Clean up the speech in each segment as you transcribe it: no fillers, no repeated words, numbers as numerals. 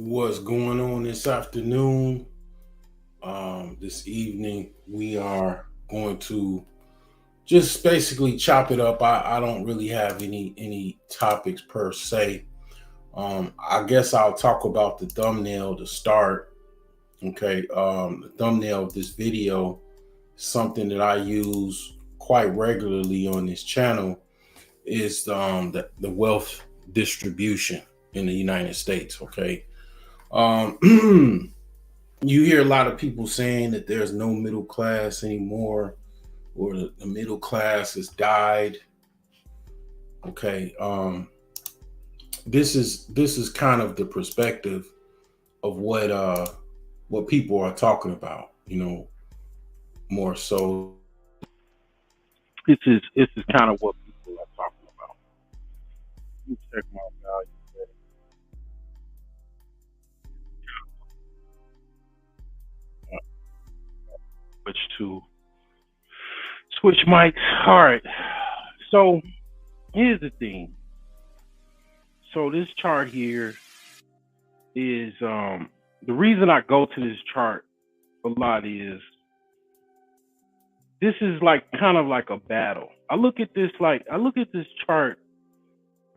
What's going on this afternoon? This evening, we are going to just basically chop it up. I don't really have any topics per se. I guess I'll talk about the thumbnail to start. Okay, the thumbnail of this video, something that I use quite regularly on this channel, is the wealth distribution in the United States. Okay. You hear a lot of people saying that there's no middle class anymore, or the middle class has died. Okay, this is kind of the perspective of what people are talking about. More so. This is kind of what people are talking about. Let me check my value switch to switch mics. All right. So here's the thing. So this chart here is the reason I go to this chart a lot is this is like kind of like a battle. I look at this chart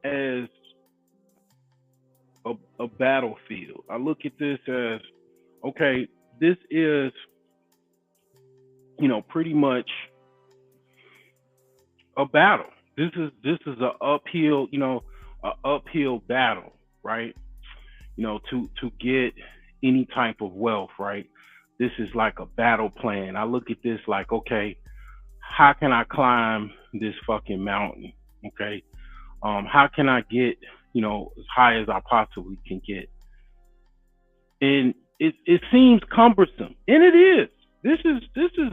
as a battlefield. I look at this as, okay, this is pretty much a battle. This is a uphill battle, right? To get any type of wealth, right? This is like a battle plan. I look at this like, okay, how can I climb this fucking mountain? Okay. How can I get, as high as I possibly can get? And it seems cumbersome. And it is. This is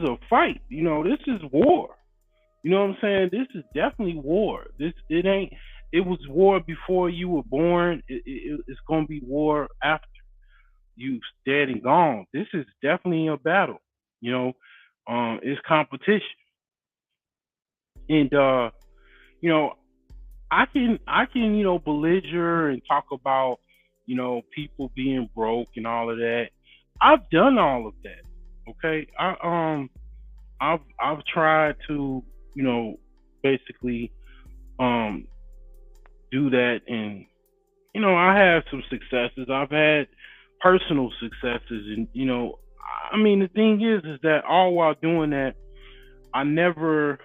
a fight, this is war. You know what I'm saying? This is definitely war. It was war before you were born. It's gonna be war after you dead and gone. This is definitely a battle. You know, it's competition. And you know, I can belliger and talk about people being broke and all of that. I've done all of that. Okay, I've tried to basically um do that, and I have some successes. I've had personal successes, and I mean, the thing is that all while doing that, I never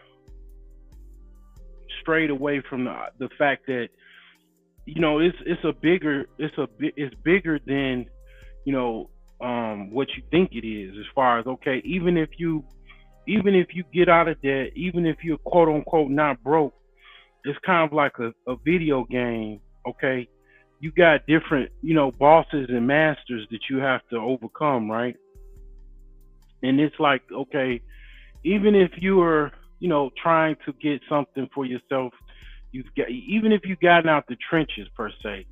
strayed away from the fact that it's bigger than what you think it is. As far as, okay, even if you get out of debt, even if you're quote unquote not broke, it's kind of like a video game. Okay, you got different bosses and masters that you have to overcome, right? And it's like, okay, even if you are trying to get something for yourself, even if you've gotten out the trenches per se,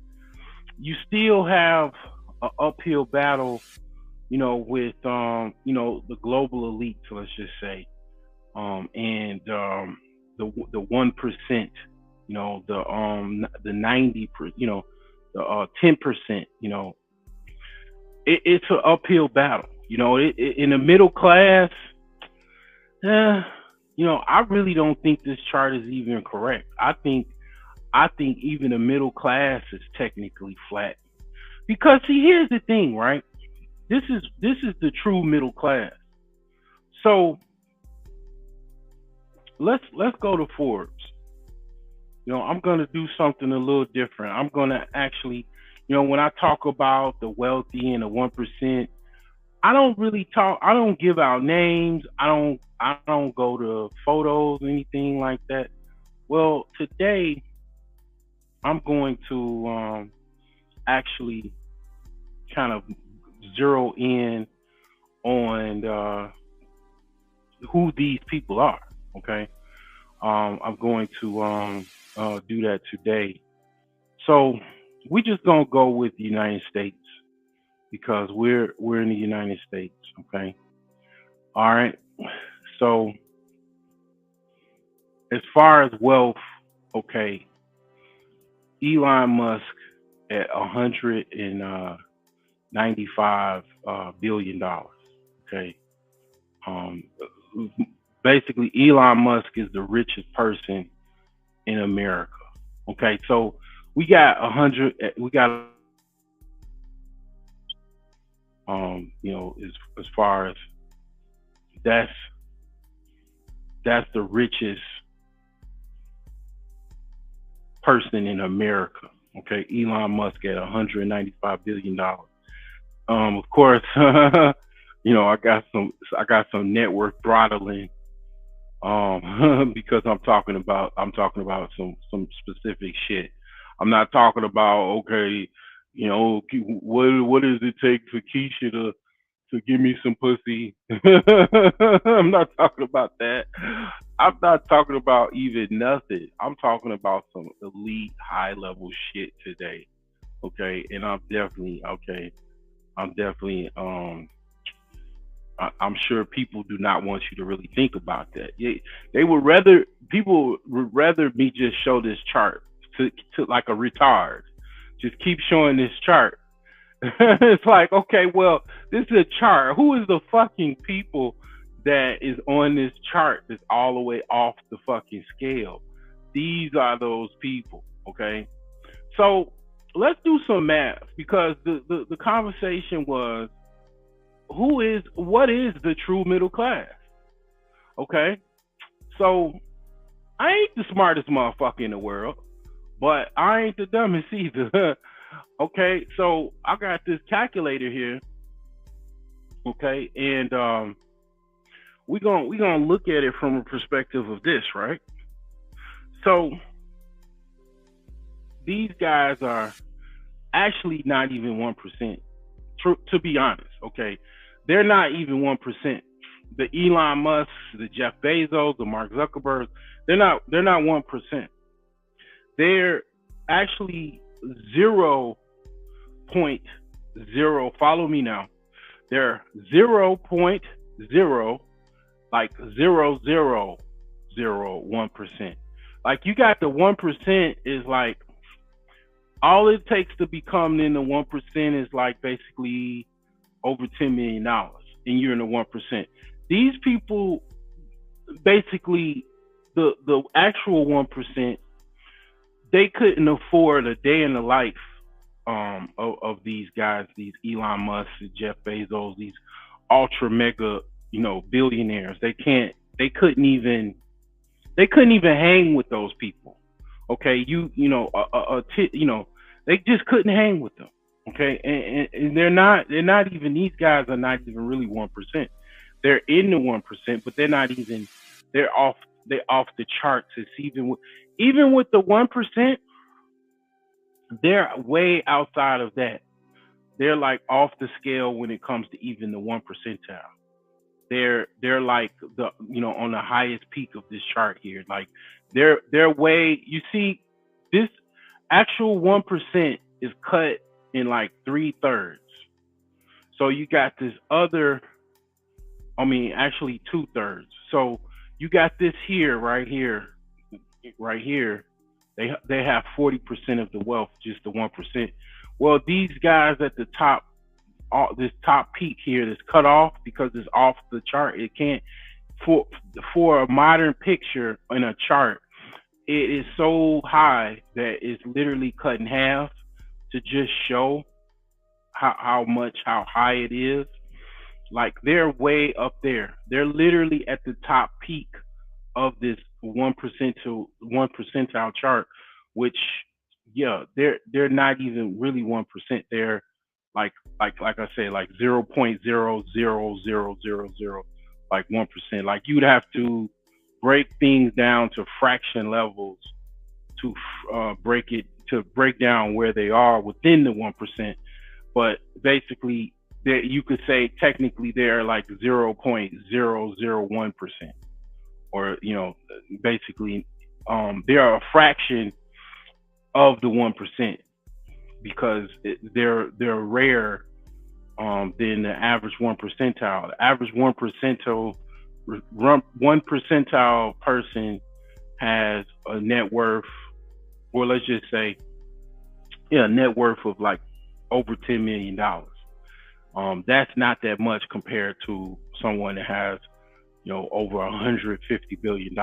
you still have an uphill battle, with the global elites, let's just say, and the 1%, the 90, the 10%, it's an uphill battle. In the middle class, I really don't think this chart is even correct. I think even the middle class is technically flat. Because see, here's the thing, right? This is the true middle class. So let's go to Forbes. I'm gonna do something a little different. I'm gonna actually, when I talk about the wealthy and the 1%, I don't give out names. I don't go to photos, anything like that. Well, today I'm going to actually kind of zero in on who these people are. Okay, I'm going to do that today. So we just gonna go with the United States because we're in the United States. Okay, all right. So as far as wealth, okay, Elon Musk at 100 and $95 billion. Okay. Um, Basically, Elon Musk is the richest person in America. Okay, so we got 100. We got as far as that's that's the richest person in America. Okay, Elon Musk at $195 billion. Of course, I got some network throttling because I'm talking about some specific shit. I'm not talking about, okay, what does it take for Keisha to give me some pussy? I'm not talking about that. I'm not talking about even nothing. I'm talking about some elite high level shit today. Okay, and I'm definitely I'm sure people do not want you to really think about that. They would rather People would rather me just show this chart to like a retard. Just keep showing this chart. It's like, okay, well, this is a chart. Who is the fucking people that is on this chart that's all the way off the fucking scale? These are those people, okay? So let's do some math, because the conversation was, what is the true middle class? Okay? So I ain't the smartest motherfucker in the world, but I ain't the dumbest either. Okay, so I got this calculator here. Okay, and we gonna look at it from a perspective of this, right? So these guys are actually not even 1%. To be honest, okay, they're not even 1%. The Elon Musk, the Jeff Bezos, the Mark Zuckerberg, they're not 1%. They're actually 0.0. Follow me now. They're 0.0, like 0.001%. Like, you got the 1% is like, all it takes to become in the 1% is like basically over $10 million, and you're in the 1%. These people, basically, the actual 1%, they couldn't afford a day in the life of these guys, these Elon Musk, Jeff Bezos, these ultra mega, billionaires. They couldn't even hang with those people. Okay, they just couldn't hang with them. Okay, and they're not even, these guys are not even really 1%. They're in the 1%, but they're not even, they're off the charts. It's even with the 1%, they're way outside of that. They're like off the scale when it comes to even the 1 percentile. They're like on the highest peak of this chart here. Like, they're way, you see, this actual 1% is cut in like 3/3. So you got this other, actually 2/3. So you got this here, right here. They have 40% of the wealth, just the 1%. Well, these guys at the top, this top peak here, that's cut off because it's off the chart. It can't, for a modern picture in a chart, it is so high that it's literally cut in half to just show how high it is. Like, they're way up there. They're literally at the top peak of this 1 percentile chart, which, yeah, they're not even really 1%. They're like I said, like 0.00000, like 1%. Like, you'd have to break things down to fraction levels to break down where they are within the 1%. But basically, you could say technically they're like 0.001%, or basically they are a fraction of the 1%, because they're rare than the average 1 percentile. The average 1 percentile person has a net worth, or let's just say, net worth of like over $10 million. That's not that much compared to someone that has, over $150 billion,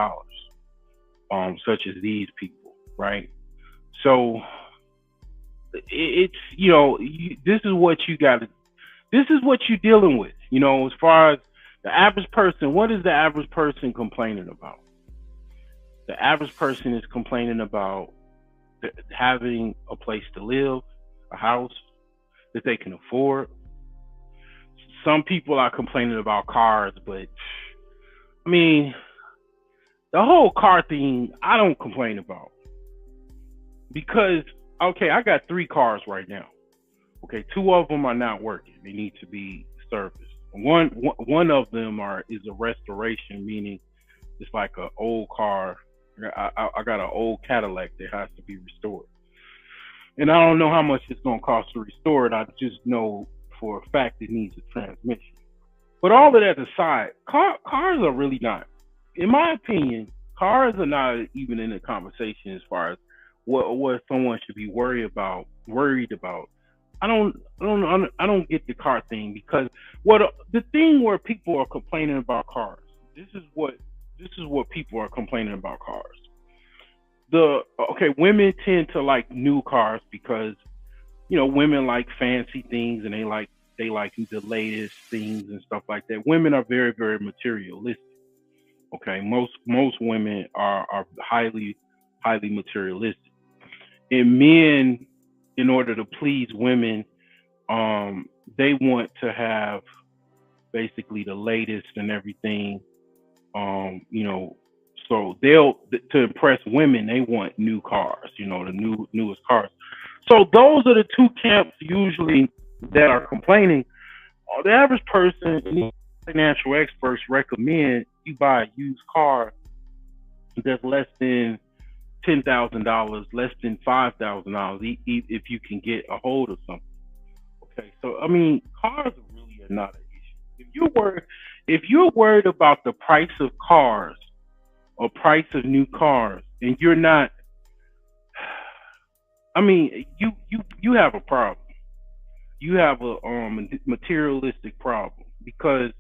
such as these people, right? So it's this is what you got to. This is what you're dealing with, as far as the average person. What is the average person complaining about? The average person is complaining about having a place to live, a house that they can afford. Some people are complaining about cars, but I mean, the whole car thing, I don't complain about because, okay, I got 3 cars right now. Okay, 2 of them are not working. They need to be serviced. One of them is a restoration, meaning it's like an old car. I got an old Cadillac that has to be restored, and I don't know how much it's gonna cost to restore it. I just know for a fact it needs a transmission. But all of that aside, cars are really not, in my opinion, cars are not even in the conversation as far as what someone should be worried about. I don't get the car thing because the thing where people are complaining about cars. This is what people are complaining about cars. Women tend to like new cars because women like fancy things and they like the latest things and stuff like that. Women are very, very materialistic. Okay, most women are highly materialistic, and men, in order to please women, they want to have basically the latest and everything. So to impress women, they want new cars, the newest cars. So those are the 2 camps usually that are complaining. The average person, and financial experts recommend you buy a used car that's less than $10,000, less than $5,000, if you can get a hold of something. Okay, so I mean, cars really are not an issue. If you're worried about the price of cars or price of new cars, and you're not, I mean, you have a problem. You have a materialistic problem because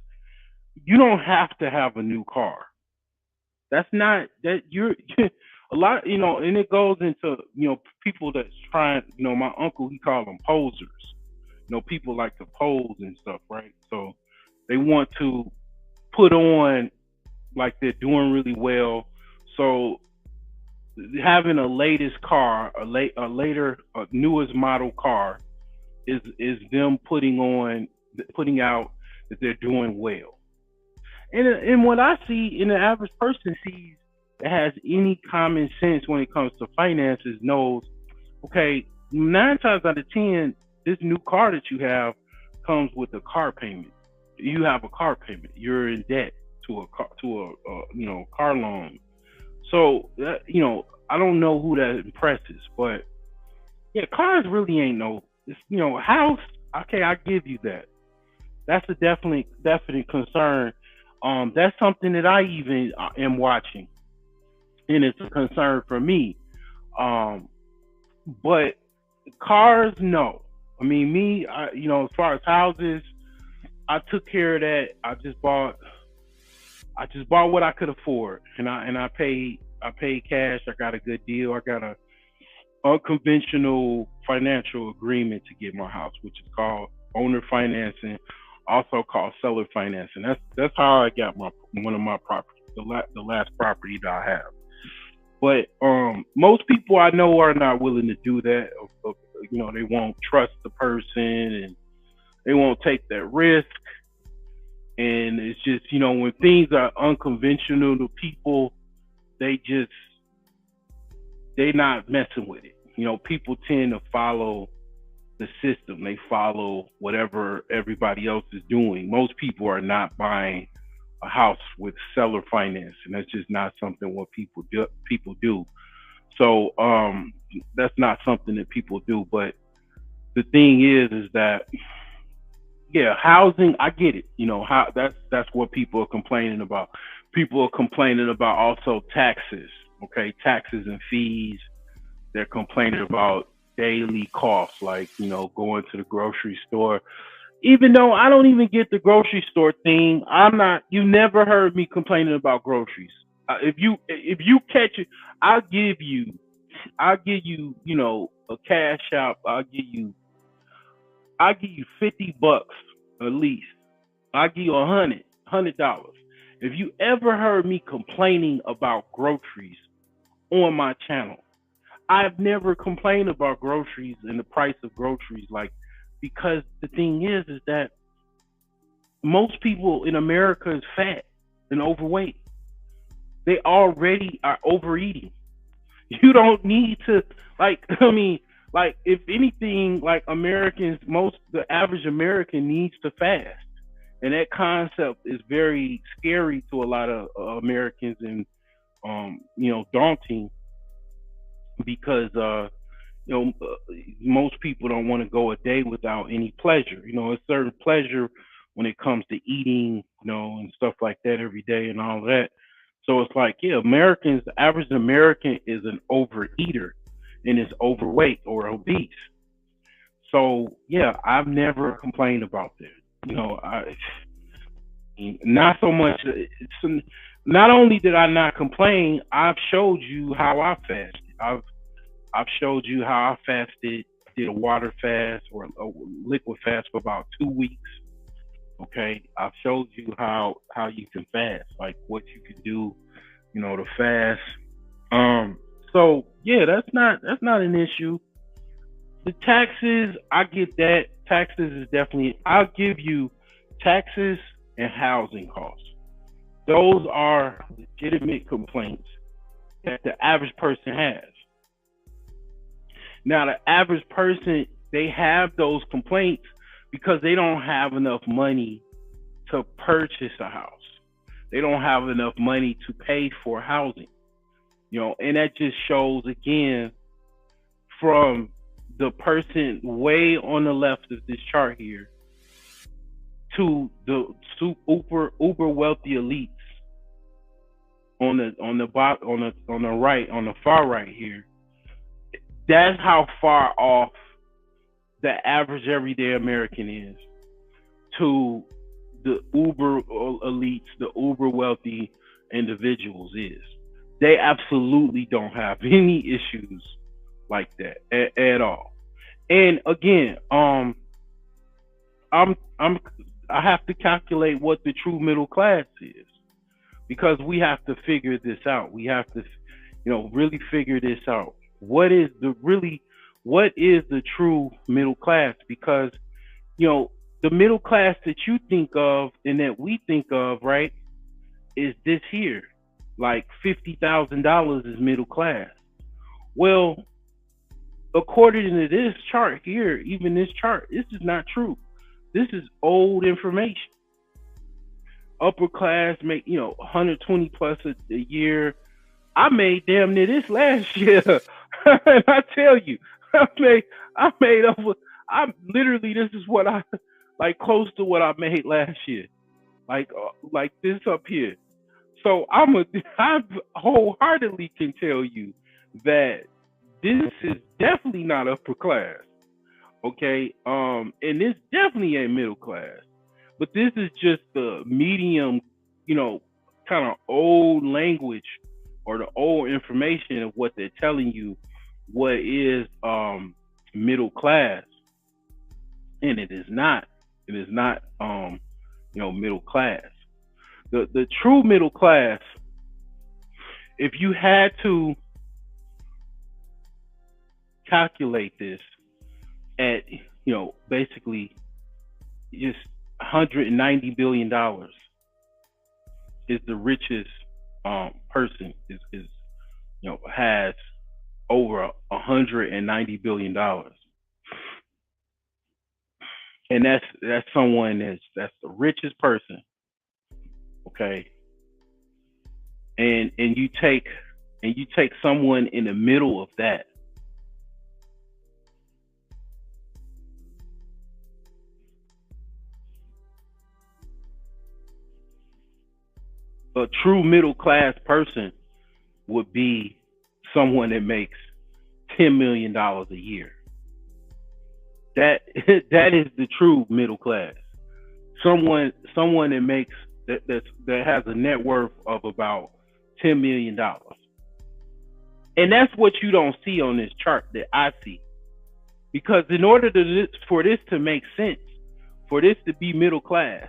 you don't have to have a new car. That's not that you're a lot, and it goes into people that's trying. My uncle, he called them posers. People like to pose and stuff, right? So they want to put on like they're doing really well. So having a latest car, a newest model car, is them putting out that they're doing well. And what I see, and the average person sees that has any common sense when it comes to finances knows, okay, 9 times out of 10, this new car that you have comes with a car payment. You have a car payment. You're in debt to a car loan. So I don't know who that impresses, but yeah, cars really ain't house. Okay, I give you that. That's a definite concern. That's something that I even am watching, and it's a concern for me. But cars, no. I mean, as far as houses, I took care of that. I just bought what I could afford, and I paid cash. I got a good deal. I got a unconventional financial agreement to get my house, which is called owner financing, also called seller financing. That's how I got one of my properties, the last property that I have. But most people I know are not willing to do that. They won't trust the person, and they won't take that risk. And it's just, when things are unconventional to people, they're not messing with it. People tend to follow the system. They follow whatever everybody else is doing. Most people are not buying a house with seller financing. That's just not something what people do. So that's not something that people do. But the thing is that, yeah, housing, I get it. That's what people are complaining about. People are complaining about also taxes. Okay, taxes and fees. They're complaining about daily costs, like going to the grocery store. Even though I don't even get the grocery store thing, I'm not. You never heard me complaining about groceries. If you catch it, I'll give you I'll give you a cash out. I'll give you $50 at least. I'll give you $100. If you ever heard me complaining about groceries on my channel, I've never complained about groceries and the price of groceries, like, because the thing is that most people in America is fat and overweight. They already are overeating. You don't need to, like, I mean, like, if anything, like, the average American needs to fast. And that concept is very scary to a lot of Americans, and daunting, because most people don't want to go a day without any pleasure. A certain pleasure when it comes to eating, and stuff like that every day and all that. So it's like, yeah, the average American is an overeater and is overweight or obese. So yeah, I've never complained about that. I not so much. Not only did I not complain, I've showed you how I fasted. I've showed you how I fasted, did a water fast or a liquid fast for about 2 weeks. Okay, I've showed you how you can fast, like what you can do, to fast. So yeah, that's not an issue. The taxes, I get that. Taxes is definitely. I'll give you taxes and housing costs. Those are legitimate complaints that the average person has. Now, the average person, they have those complaints because they don't have enough money to purchase a house. They don't have enough money to pay for housing. And that just shows again from the person way on the left of this chart here to the uber wealthy elites on the right, on the far right here. That's how far off the average everyday American is to the uber elites, the uber wealthy individuals is. They absolutely don't have any issues like that at all. And again, I have to calculate what the true middle class is, because we have to figure this out. We have to, really figure this out. What is the true middle class? Because, the middle class that you think of and that we think of, right, is this here. Like $50,000 is middle class. Well, according to this chart here, even this chart, this is not true. This is old information. Upper class make 120 plus a year. I made damn near this last year. And I tell you, I made over. This is what I like, close to what I made last year. Like this up here. So I wholeheartedly can tell you that this is definitely not upper class. Okay, and this definitely ain't middle class. But this is just the medium, kind of old language or the old information of what they're telling you what is middle class. And it is not. It is not middle class. The true middle class, if you had to calculate this at basically just $190 billion is the richest person is has over $190 billion, and that's someone that's the richest person. Okay, and you take someone in the middle of that. A true middle class person would be someone that makes $10 million a year. That that is the true middle class. Someone that makes that has a net worth of about $10 million, and that's what you don't see on this chart that I see. Because in order for this to make sense, for this to be middle class,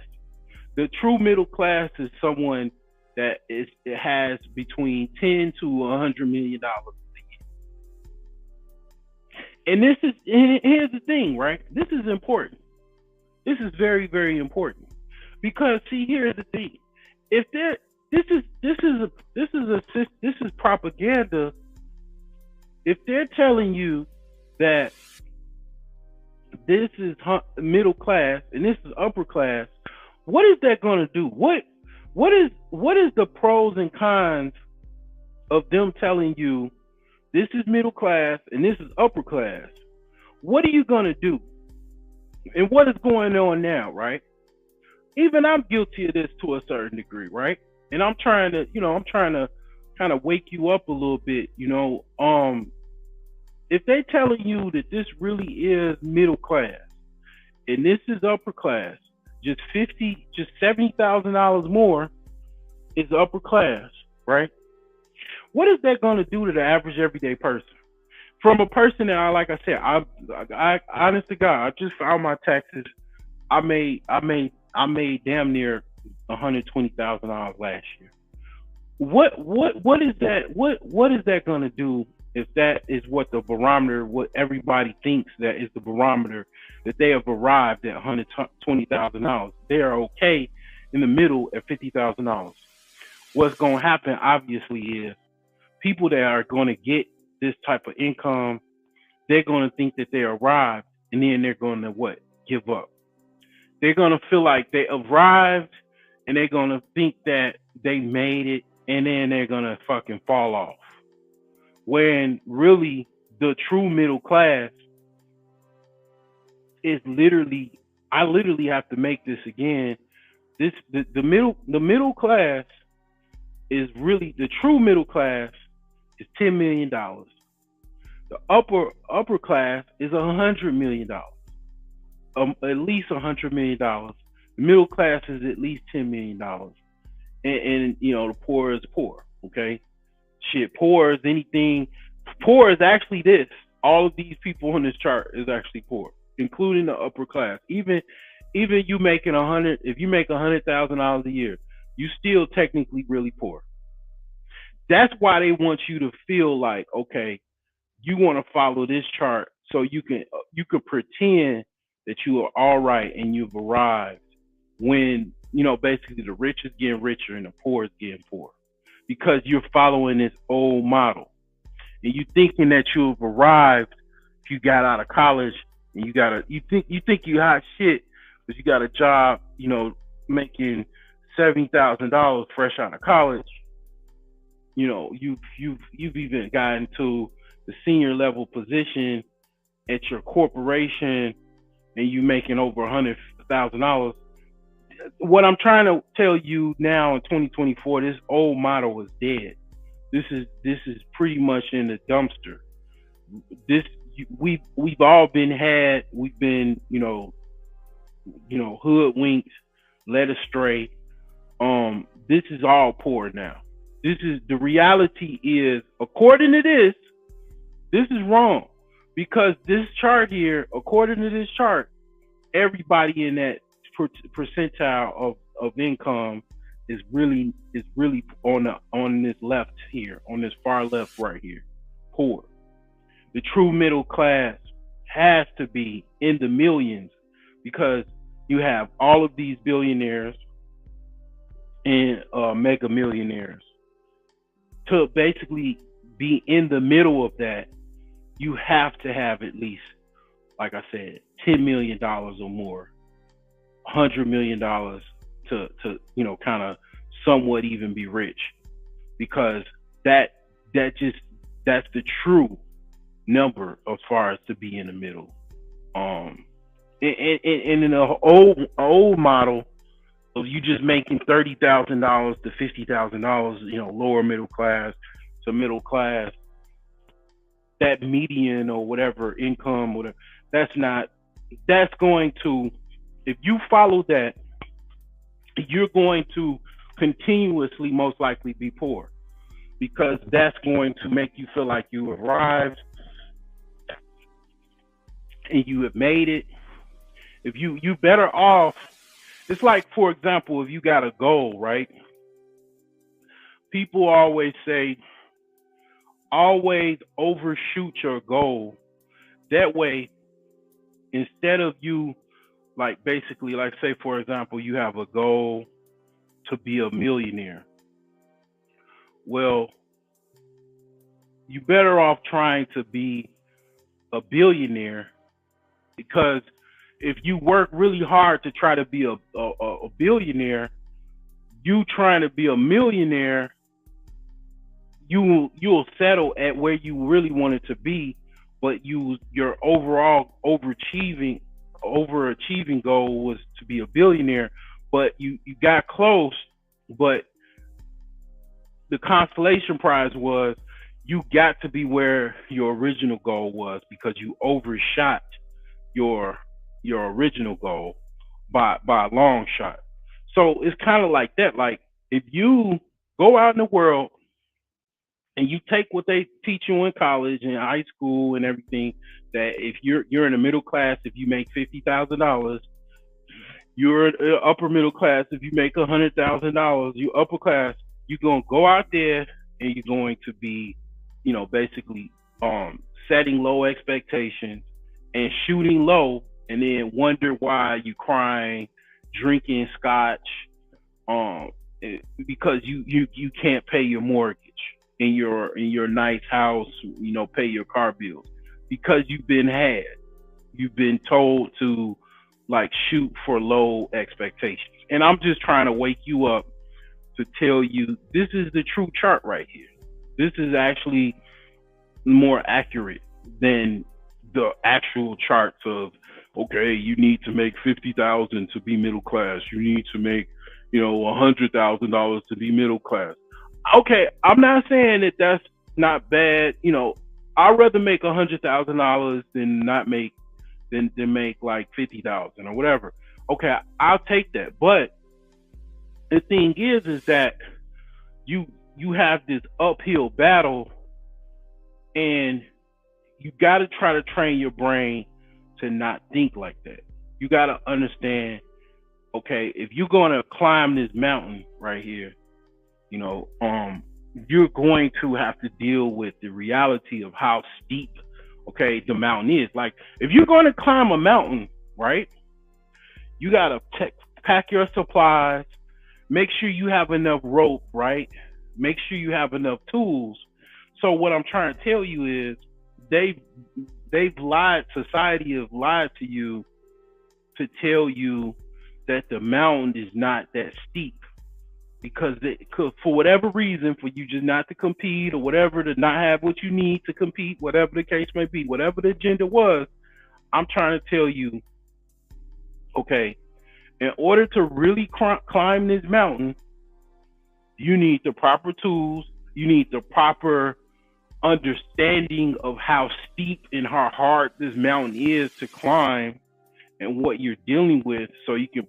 the true middle class is someone that is it has between $10 to $100 million. And here's the thing, right? This is important. This is very, very important. Because see, here's the thing. If there this is propaganda. If they're telling you that this is middle class and this is upper class, what is that going to do? What is the pros and cons of them telling you this is middle class and this is upper class? What are you going to do? And what is going on now, right? Even I'm guilty of this to a certain degree, right? And I'm trying to kind of wake you up a little bit, if they telling you that this really is middle class and this is upper class, just $70,000 more is upper class, right? What is that going to do to the average everyday person? From a person that like I said, I honest to God, I just filed my taxes. I made damn near $120,000 last year. What is that? What is that going to do if that is what the barometer, what everybody thinks that is the barometer that they have arrived at $120,000? They are okay in the middle at $50,000. What's going to happen, obviously, is people that are going to get this type of income, they're going to think that they arrived, and then they're going to what? Give up. They're going to feel like they arrived, and they're going to think that they made it, and then they're going to fucking fall off. When really the true middle class is literally, I literally have to make this again. The middle class is really, the true middle class is $10 million. The upper class is $100 million. At least $100 million. The middle class is at least $10 million. And the poor is poor. Okay. Shit, poor is anything. Poor is actually this. All of these people on this chart is actually poor, including the upper class. Even you making if you make $100,000 a year, you still technically really poor. That's why they want you to feel like, okay, you want to follow this chart so you can pretend that you are all right and you've arrived, when basically the rich is getting richer and the poor is getting poorer. Because you're following this old model, and you thinking that you've arrived if you got out of college, and you think you hot shit, but you got a job, making $70,000 fresh out of college. You've even gotten to the senior level position at your corporation, and you making over $100,000. What I'm trying to tell you now in 2024, this old model is dead. This is pretty much in the dumpster. We've all been hoodwinked, led astray. This is all poor now. This is the reality. Is according to this is wrong, because this chart here, according to this chart, everybody in that percentile of income is really on this left here, on this far left right here, poor. The true middle class has to be in the millions, because you have all of these billionaires and mega millionaires. To basically be in the middle of that, you have to have at least, like I said, $10 million or more, $100 million to kind of somewhat even be rich, because that's the true number as far as to be in the middle. And in the old model of you just making $30,000 to $50,000, lower middle class to middle class, that median or whatever income, whatever, that's not that's going to, if you follow that, you're going to continuously most likely be poor, because that's going to make you feel like you arrived and you have made it. If you better off, it's like, for example, if you got a goal, right? People always say, always overshoot your goal. That way, instead of you, like, basically, like, say for example, you have a goal to be a millionaire. Well, you better off trying to be a billionaire, because if you work really hard to try to be a billionaire, you trying to be a millionaire, you'll settle at where you really wanted to be, but your overall overachieving goal was to be a billionaire, but you got close, but the consolation prize was you got to be where your original goal was, because you overshot your original goal by a long shot. So it's kind of like that. Like, if you go out in the world and you take what they teach you in college and high school and everything, that if you're in the middle class, if you make $50,000, you're in upper middle class if you make $100,000, you upper class, you're gonna go out there and you're going to be, basically setting low expectations and shooting low, and then wonder why you crying, drinking scotch, um, because you can't pay your mortgage in your nice house, pay your car bills, because you've been told to, like, shoot for low expectations. And I'm just trying to wake you up to tell you this is the true chart right here. This is actually more accurate than the actual charts of, okay, you need to make 50,000 to be middle class. You need to make, $100,000 to be middle class. Okay, I'm not saying that that's not bad. I'd rather make $100,000 than not make than make like 50,000 or whatever. Okay, I'll take that. But the thing is that you have this uphill battle, and you got to try to train your brain to not think like that. You got to understand, okay, if you're going to climb this mountain right here, you're going to have to deal with the reality of how steep, okay, the mountain is. Like, if you're going to climb a mountain, right, you got to pack your supplies, make sure you have enough rope, right? Make sure you have enough tools. So what I'm trying to tell you is they've lied, society have lied to you to tell you that the mountain is not that steep, because for whatever reason, for you just not to compete or whatever, to not have what you need to compete, whatever the case may be, whatever the agenda was, I'm trying to tell you, okay, in order to really climb this mountain, you need the proper tools, you need the proper understanding of how steep and how hard this mountain is to climb and what you're dealing with, so you can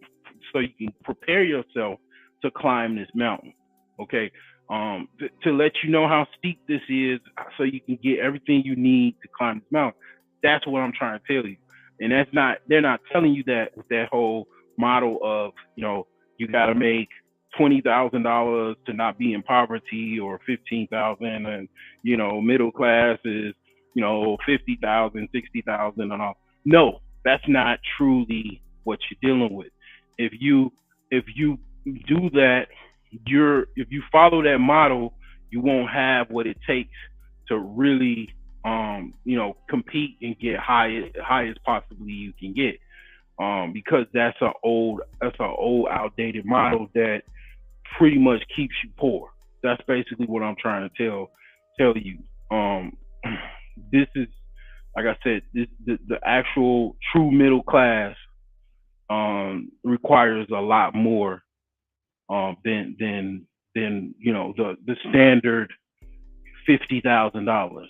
prepare yourself to climb this mountain. Okay, to let you know how steep this is, so you can get everything you need to climb this mountain. That's what I'm trying to tell you. And they're not telling you that with that whole model of, you got to make $20,000 to not be in poverty, or 15,000, and middle class is 50,000, 60,000, and all. No, that's not truly what you're dealing with. If you do that, if you follow that model, you won't have what it takes to really compete and get high as possibly you can get, because that's an old outdated model that pretty much keeps you poor. That's basically what I'm trying to tell you. This is, like I said, the actual true middle class requires a lot more than the standard $50,000.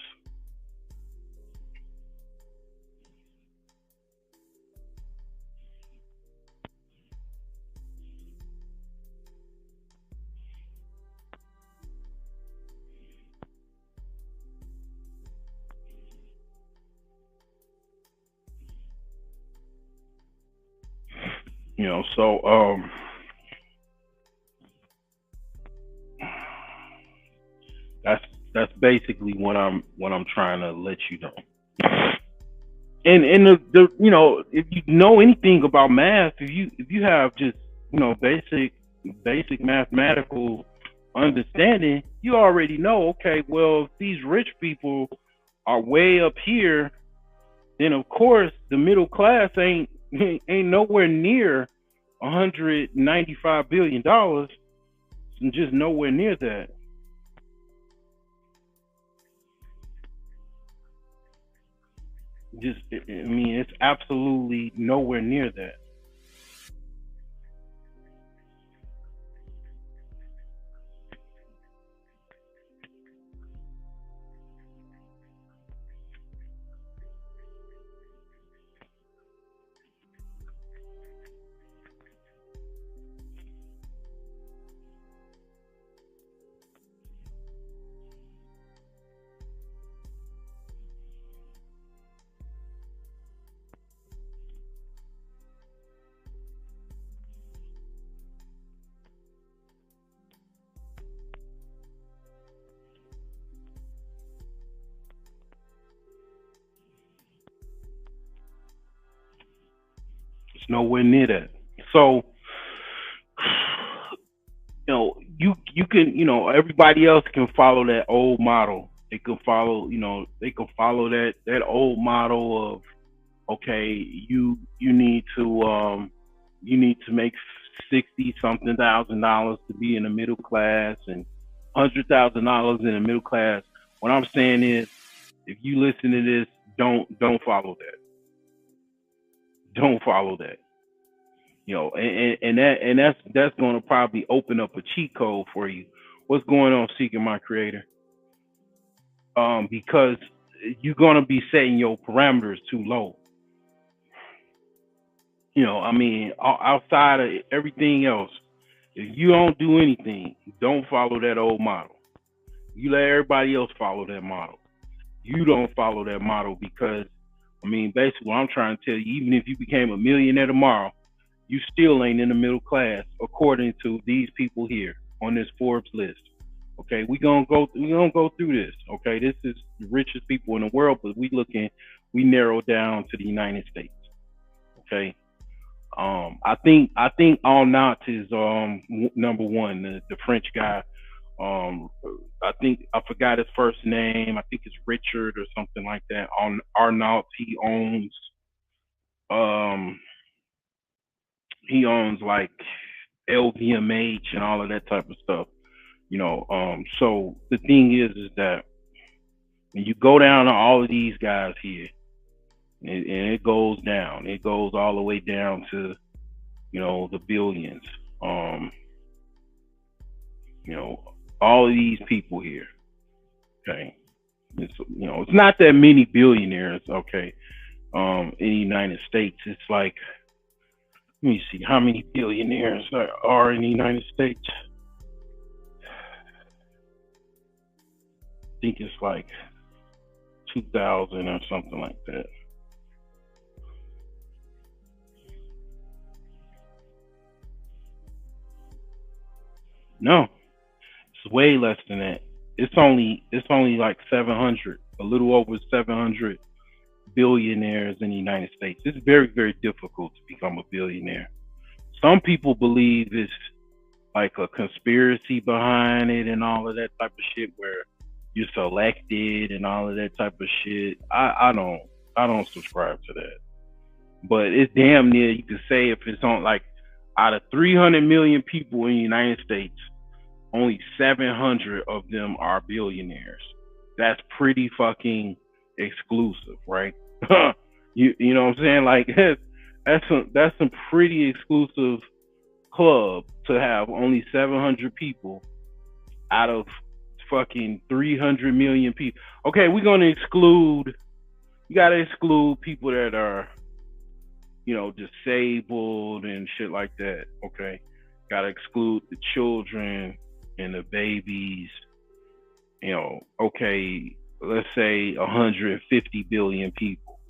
So that's that's basically what I'm trying to let you know. And the if you know anything about math, if you have just basic mathematical understanding, you already know. Okay, well, if these rich people are way up here, then of course the middle class ain't nowhere near $195 billion, and just nowhere near that. Just I mean, it's absolutely nowhere near that. It's nowhere near that. So you can everybody else can follow that old model. They can follow that old model of, okay, you need to make 60 something thousand dollars to be in the middle class, and $100,000 in the middle class. What I'm saying is, if you listen to this, don't follow that. Don't follow that. And that's going to probably open up a cheat code for you. What's going on, Seeking My Creator? Because you're going to be setting your parameters too low. I mean, outside of everything else, if you don't do anything, don't follow that old model. You let everybody else follow that model. You don't follow that model, because, I mean, basically, what I'm trying to tell you, even if you became a millionaire tomorrow, you still ain't in the middle class, according to these people here on this Forbes list. Okay, we gonna go through this. Okay, this is the richest people in the world, but we narrow down to the United States. Okay, I think Al is number one, the French guy. I think I forgot his first name. I think it's Richard or something like that. On Arnault, um he owns like LVMH and all of that type of stuff. So the thing is that when you go down to all of these guys here, and it goes down, it goes all the way down to the billions. Um, you know, all of these people here. Okay, it's not that many billionaires. Okay, in the United States, it's like, let me see how many billionaires are in the United States. I think it's like 2,000 or something like that. No, it's way less than that. It's only like 700, a little over 700 billionaires in the United States. It's very, very difficult to become a billionaire. Some people believe it's like a conspiracy behind it and all of that type of shit, where you're selected and all of that type of shit. I don't subscribe to that. But it's damn near, you could say, if it's on, like, out of 300 million people in the United States, only 700 of them are billionaires. That's pretty fucking exclusive, right? You know what I'm saying? Like, that's some pretty exclusive club to have only 700 people out of fucking 300 million people. Okay, we're gonna exclude. You gotta exclude people that are, disabled and shit like that. Okay, gotta exclude the children and the babies. Okay, let's say 150 billion people.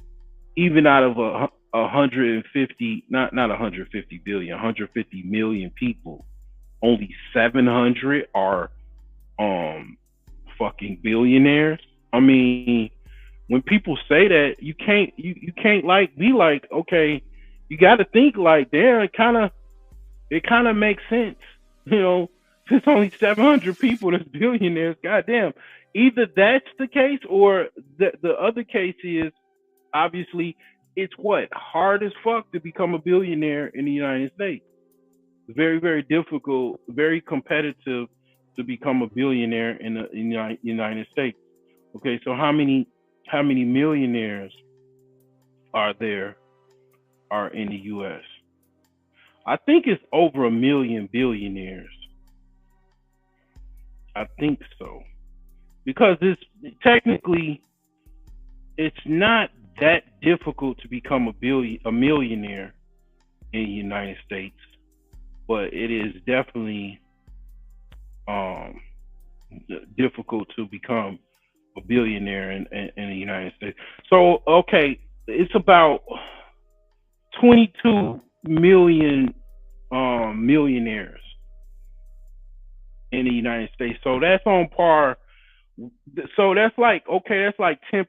Even out of 150, not 150 billion, 150 million people, only 700 are um fucking billionaires. I mean, when people say that, you can't like be like, okay, you got to think like, damn, it kind of makes sense, you know. Since only 700 people that's billionaires, goddamn. Either that's the case, or the other case is, obviously, it's what, hard as fuck to become a billionaire in the United States. It's very, very difficult, very competitive to become a billionaire in the United States. Okay, so how many millionaires are there are in the U.S.? I think it's over a million billionaires. I think so, because it's technically, it's not that difficult to become a millionaire in the United States, but it is definitely um, difficult to become a billionaire in the United States. So okay, it's about 22 million millionaires in the United States. So that's on par. So that's like, okay, that's like 10%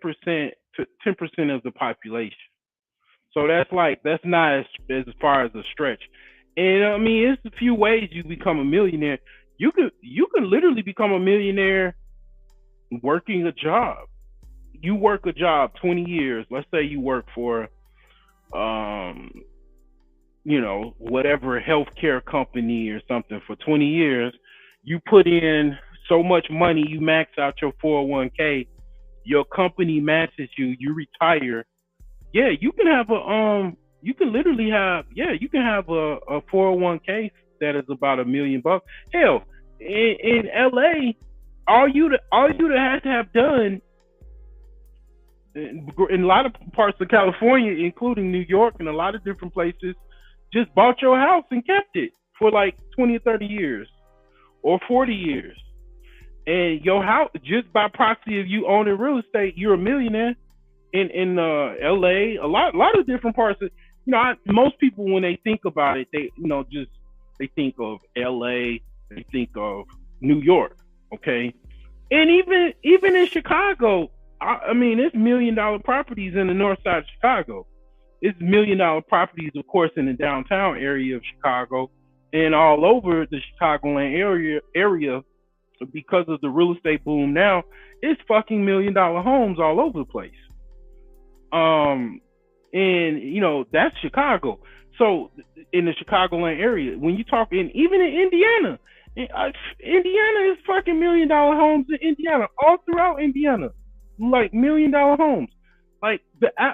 to 10% of the population. So that's not as far as a stretch. And I mean, it's a few ways you become a millionaire. You can literally become a millionaire working a job. You work a job 20 years. Let's say you work for um whatever healthcare company or something for 20 years. You put in so much money, you max out your 401k, your company matches you, you retire. Yeah, you can literally have, you can have a 401k that is about $1 million. Hell, in LA, all you to have done in a lot of parts of California, including New York and a lot of different places, just bought your house and kept it for like 20 or 30 years or 40 years. And your house, just by proxy of you owning real estate, you're a millionaire. In LA, a lot of different parts of, most people, when they think about it, they they think of LA, they think of New York, okay? And even in Chicago, I mean, it's $1 million properties in the north side of Chicago. It's $1 million properties, of course, in the downtown area of Chicago and all over the Chicagoland area because of the real estate boom now. It's fucking $1 million homes all over the place. And that's Chicago. So in the Chicagoland area, when you talk even in Indiana, Indiana is fucking $1 million homes in Indiana, all throughout Indiana, like $1 million homes. Like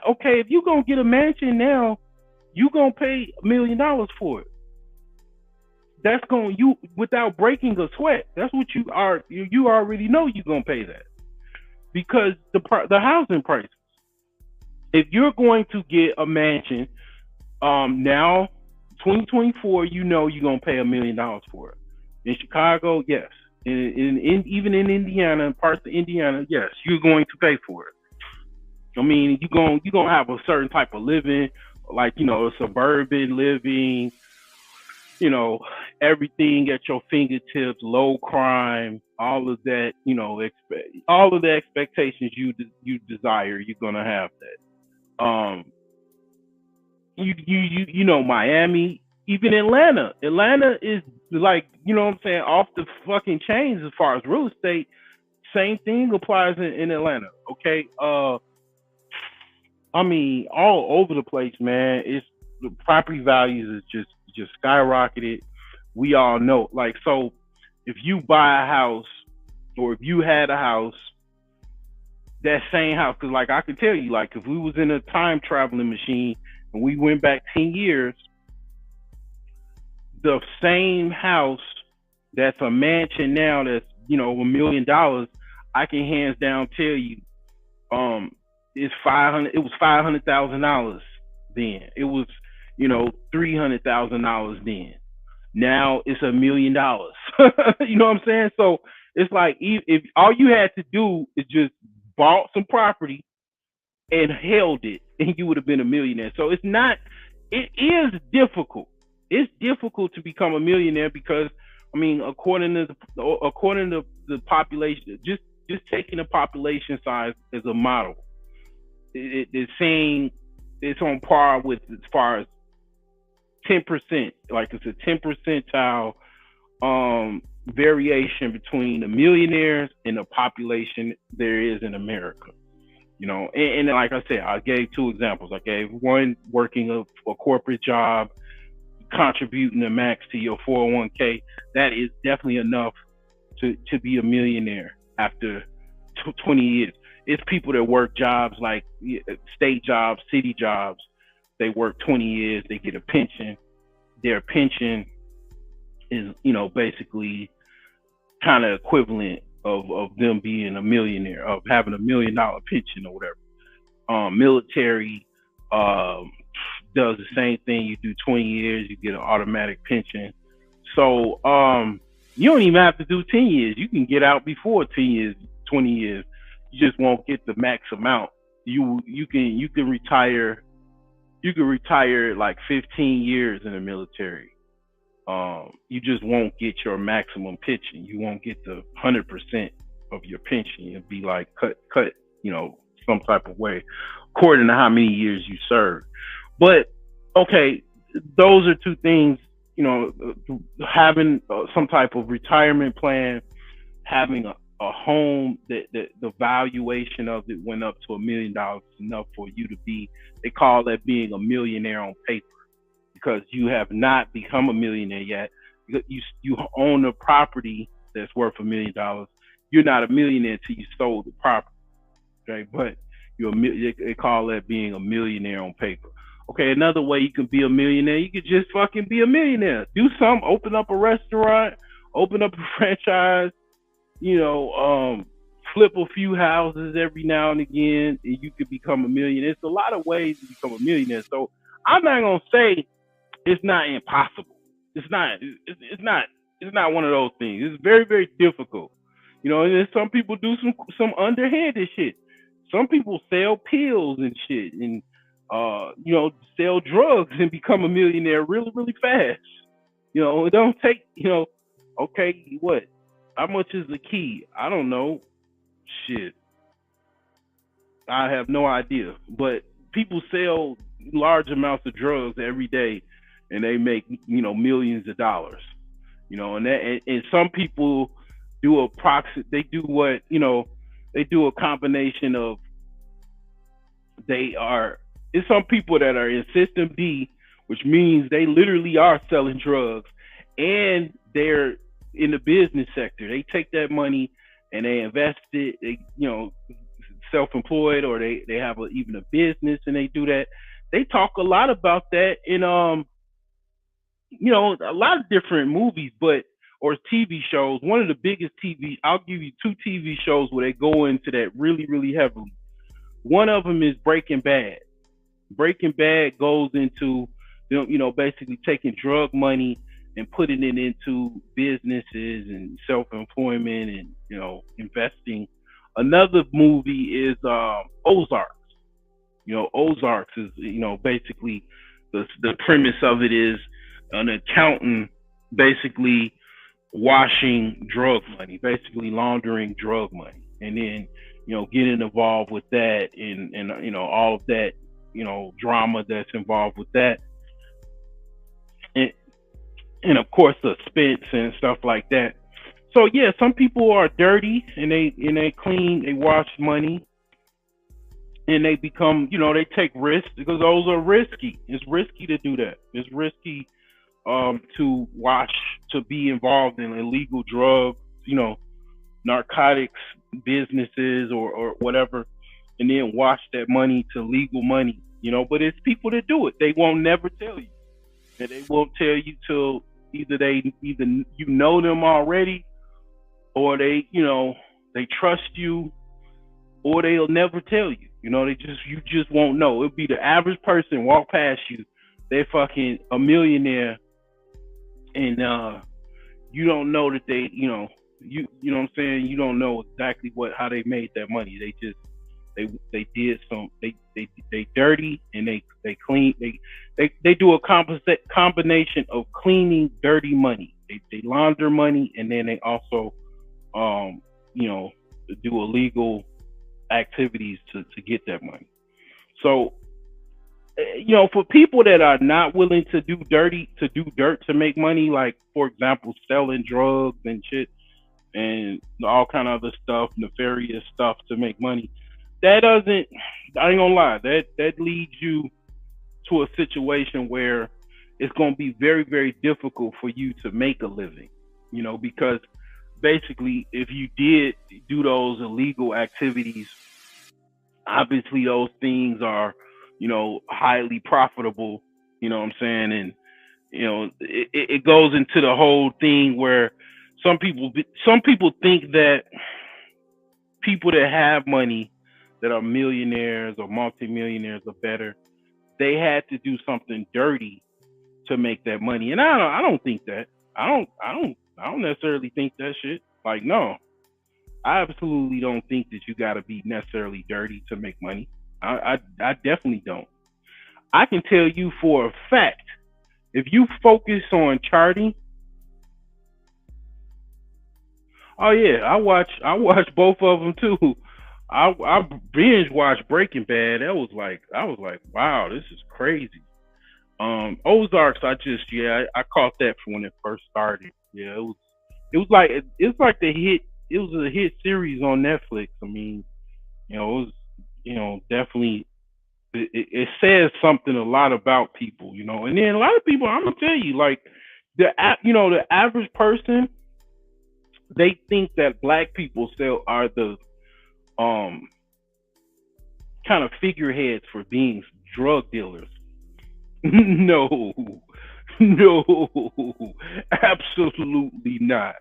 okay, if you gonna get a mansion now, you gonna pay $1 million for it. That's going, you without breaking a sweat. That's what you are. You already know you're gonna pay that because the housing prices. If you're going to get a mansion, now 2024, you're gonna pay $1 million for it. In Chicago, yes. Even in Indiana and parts of Indiana, yes, you're going to pay for it. I mean, you're gonna have a certain type of living, like a suburban living, everything at your fingertips, low crime, all of that, all of the expectations you desire, you're gonna have that. Miami, even Atlanta. Atlanta is like, what I'm saying, off the fucking chains as far as real estate. Same thing applies in Atlanta. Okay. I mean, all over the place, man. It's the property values is just skyrocketed. We all know. Like, so if you buy a house or if you had a house, that same house, because like I can tell you, like if we was in a time traveling machine and we went back 10 years, the same house that's a mansion now that's $1 million, I can hands down tell you, it's 500. It was $500,000 then. It was $300,000 then. Now it's $1 million. You know what I'm saying? So it's like, if all you had to do is just bought some property and held it, and you would have been a millionaire. So it's not. It is difficult. It's difficult to become a millionaire because, I mean, according to the population, just taking the population size as a model, it's saying it's on par with as far as 10%. Like it's a 10 percentile variation between the millionaires and the population there is in America. And like I said, I gave two examples. I gave one working a corporate job, contributing the max to your 401k. That is definitely enough to be a millionaire after 20 years. It's people that work jobs like state jobs, city jobs. They work 20 years, they get a pension. Their pension is, basically kind of equivalent of them being a millionaire, of having $1 million pension or whatever. Military does the same thing. You do 20 years, you get an automatic pension. So you don't even have to do 10 years. You can get out before 10 years, 20 years. You just won't get the max amount. You can retire. You can retire like 15 years in the military. You just won't get your maximum pension. You won't get the 100% of your pension. It'll be like cut, some type of way, according to how many years you served. But okay, those are two things. Having some type of retirement plan, having a home that the valuation of it went up to $1 million is enough for you to be. They call that being a millionaire on paper, because you have not become a millionaire yet. You own a property that's worth $1 million. You're not a millionaire until you sold the property, okay? But they call that being a millionaire on paper. Okay, another way you can be a millionaire, you could just fucking be a millionaire. Do something, open up a restaurant, open up a franchise, flip a few houses every now and again, and you could become a millionaire. It's a lot of ways to become a millionaire. So I'm not gonna say it's not impossible. It's not one of those things. It's very, very difficult. And then some people do some underhanded shit. Some people sell pills and shit, and sell drugs and become a millionaire really, really fast. It don't take, okay, what? How much is the key? I don't know. Shit. I have no idea. But people sell large amounts of drugs every day, and they make, millions of dollars. And some people do they do a combination of, it's some people that are in system D, which means they literally are selling drugs, and they're in the business sector. They take that money and they invest it. They, self-employed, or they have even a business, and they do that. They talk a lot about that in a lot of different movies, or TV shows. One of the biggest I'll give you two TV shows where they go into that really, really heavily. One of them is Breaking Bad. Breaking Bad goes into, basically taking drug money and putting it into businesses and self-employment and, investing. Another movie is Ozarks. Ozarks is, basically the premise of it is an accountant basically washing drug money, basically laundering drug money, and then, getting involved with that and all of that, drama that's involved with that. And of course, suspense and stuff like that. So yeah, some people are dirty and they clean, they wash money, and they become, they take risks, because those are risky. It's risky to do that. It's risky to be involved in illegal drugs, narcotics businesses or whatever, and then wash that money to legal money, but it's people that do it. They won't never tell you. And they won't tell you till either them already, or they trust you, or they'll never tell you. You just won't know. It'll be the average person walk past you, they're fucking a millionaire, and you don't know that they, you know what I'm saying? You don't know exactly how they made that money. they did some they dirty and they clean they do a combination of cleaning dirty money. They launder money and then they also um you know do illegal activities to get that money. So for people that are not willing to do dirt to make money, like for example, selling drugs and shit and all kind of other stuff, nefarious stuff to make money, that doesn't. I ain't gonna lie. That leads you to a situation where it's gonna be very, very difficult for you to make a living. Because basically, if you did do those illegal activities, obviously those things are highly profitable. You know what I'm saying? And it goes into the whole thing where some people think that people that have money, that are millionaires or multimillionaires or better, they had to do something dirty to make that money. And I don't think that. I don't necessarily think that shit. Like, no. I absolutely don't think that you gotta be necessarily dirty to make money. I definitely don't. I can tell you for a fact, if you focus on charting, oh yeah, I watch both of them too. I binge watched Breaking Bad. I was like, wow, this is crazy. Ozarks, I caught that from when it first started. Yeah, it's like the hit. It was a hit series on Netflix. I mean, it was definitely it says something a lot about people, and then a lot of people, I'm gonna tell you, like the average person, they think that black people still are the kind of figureheads for being drug dealers. No, no, absolutely not.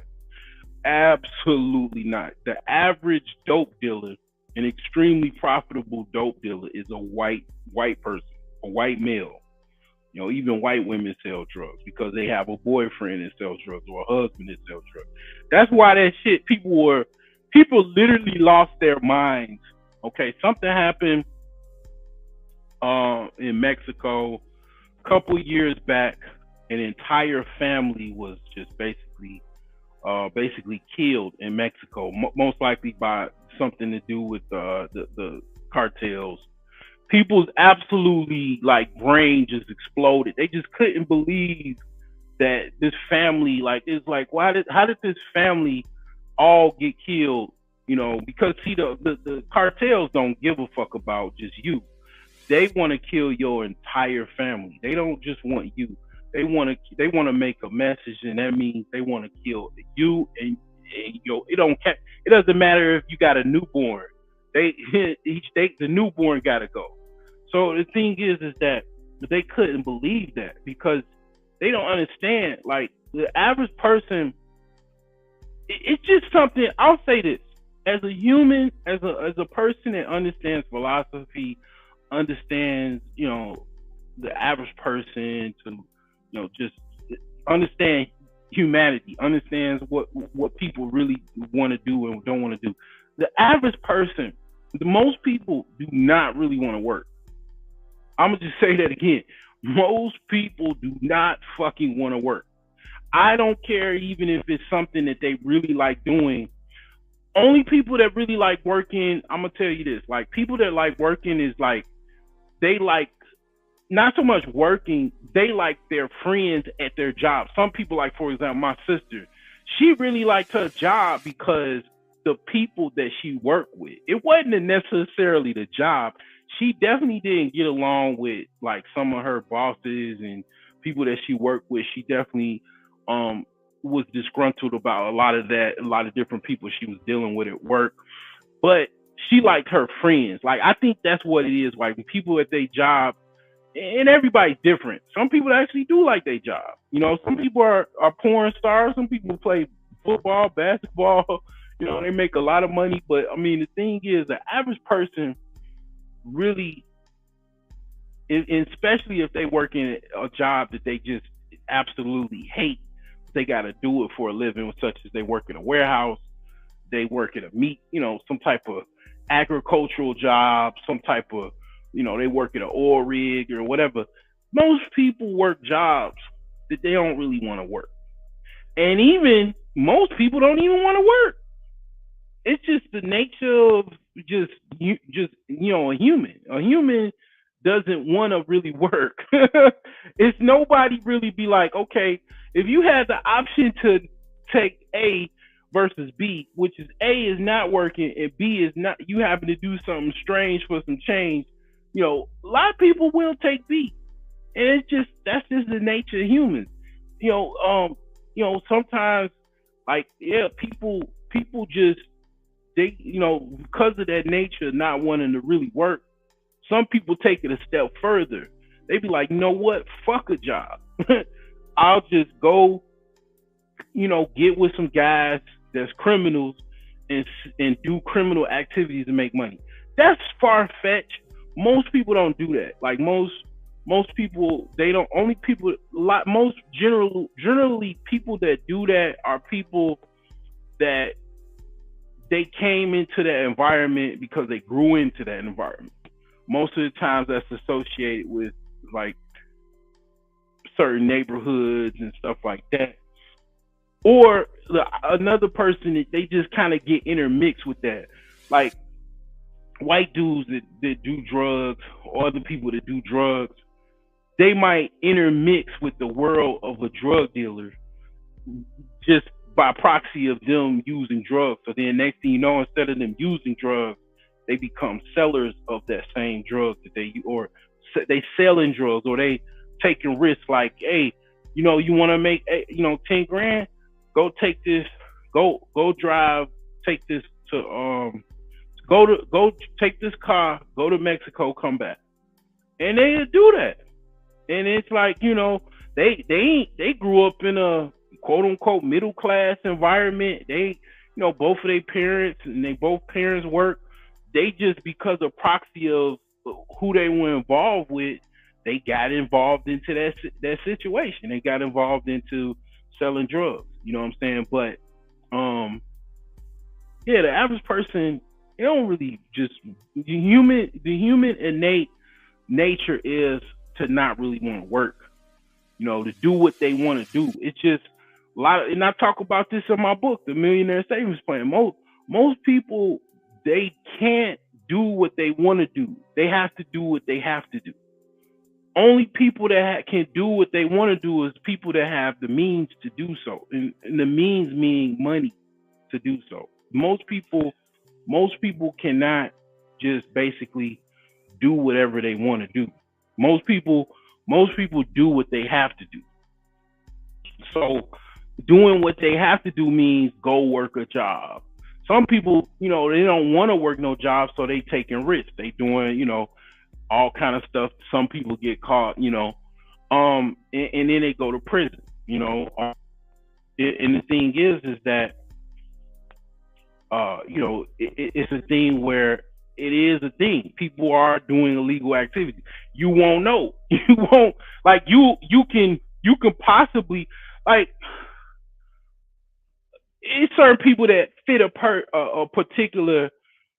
Absolutely not. The average dope dealer, an extremely profitable dope dealer, is a white person, a white male. Even white women sell drugs because they have a boyfriend that sells drugs or a husband that sells drugs. That's why that shit, people literally lost their minds. Okay, something happened in Mexico a couple years back. An entire family was just basically killed in Mexico, most likely by something to do with the cartels. People's absolutely brain just exploded. They just couldn't believe that this family, it's like, how did this family all get killed? Because see, the cartels don't give a fuck about just you. They want to kill your entire family. They don't just want you. They want to make a message, and that means they want to kill you and it doesn't matter if you got a newborn. The newborn got to go. So the thing is that they couldn't believe that because they don't understand. Like the average person, it's just something. I'll say this: as a human, as a person that understands philosophy, understands the average person to just understand humanity, understands what people really want to do and don't want to do. The average person, most people do not really want to work. I'm gonna just say that again. Most people do not fucking want to work. I don't care even if it's something that they really like doing. Only people that really like working, I'm gonna tell you this, like people that like working is like, they like not so much working, they like their friends at their job. Some people, like for example, my sister, she really liked her job because the people that she worked with. It wasn't necessarily the job. She definitely didn't get along with like some of her bosses and people that she worked with. She definitely was disgruntled about a lot of different people she was dealing with at work. But she liked her friends. Like I think that's what it is. Like people at their job, and everybody's different. Some people actually do like their job. Some people are porn stars. Some people play football, basketball. They make a lot of money. But I mean, the thing is, the average person really, especially if they work in a job that they just absolutely hate, they got to do it for a living, such as they work in a warehouse, they work at a meat, some type of agricultural job, some type of, they work at an oil rig or whatever. Most people work jobs that they don't really want to work. And even most people don't even want to work. It's just the nature of just a human. A human doesn't want to really work. It's nobody really be like, okay, if you had the option to take A versus B, which is A is not working and B is not, you having to do something strange for some change, a lot of people will take B. And that's just the nature of humans. Sometimes people just, they, because of that nature, not wanting to really work, some people take it a step further. They be like, you know what? Fuck a job. I'll just go, get with some guys that's criminals and do criminal activities to make money. That's far-fetched. Most people don't do that. Like most people, they don't. Only people, generally people that do that are people that they came into that environment because they grew into that environment. Most of the times that's associated with like certain neighborhoods and stuff like that. Or another person, they just kind of get intermixed with that. Like white dudes that do drugs or other people that do drugs, they might intermix with the world of a drug dealer just by proxy of them using drugs. So then next thing you know, instead of them using drugs, they become sellers of that same drug that or they selling drugs, or they taking risks like, hey, you want to make, 10 grand, go take this, go drive, take this to, go take this car, go to Mexico, come back. And they do that. And it's like, they grew up in a quote unquote middle class environment. They, both of their parents and both parents work. They just, because of proxy of who they were involved with, they got involved into that situation. They got involved into selling drugs. You know what I'm saying? But the average person, they don't really just, the human innate nature is to not really want to work, to do what they want to do. It's just a lot of, and I talk about this in my book, The Millionaire Savings Plan. Most people, they can't do what they want to do. They have to do what they have to do. Only people that can do what they want to do is people that have the means to do so, and the means meaning money to do so. Most people cannot just basically do whatever they want to do. Most people do what they have to do. So doing what they have to do means go work a job. Some people, they don't want to work no job, so they taking risks. They doing, all kind of stuff. Some people get caught, and then they go to prison, and the thing is that, it's a thing where it is a thing. People are doing illegal activities. You won't know. You won't, like, you can possibly, like, it's certain people that fit a particular,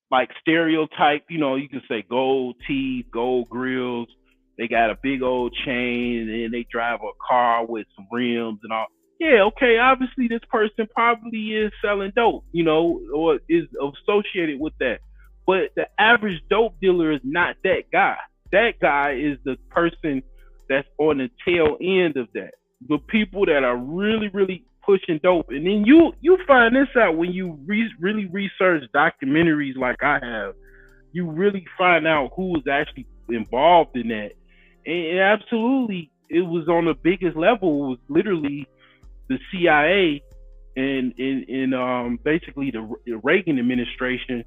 like, stereotype. You can say gold teeth, gold grills. They got a big old chain, and they drive a car with some rims and all. Yeah, okay, obviously this person probably is selling dope, or is associated with that. But the average dope dealer is not that guy. That guy is the person that's on the tail end of that. The people that are really, really pushing dope. And then you find this out when you really research documentaries like I have. You really find out who was actually involved in that. And absolutely, it was on the biggest level. It was literally the CIA and basically the Reagan administration.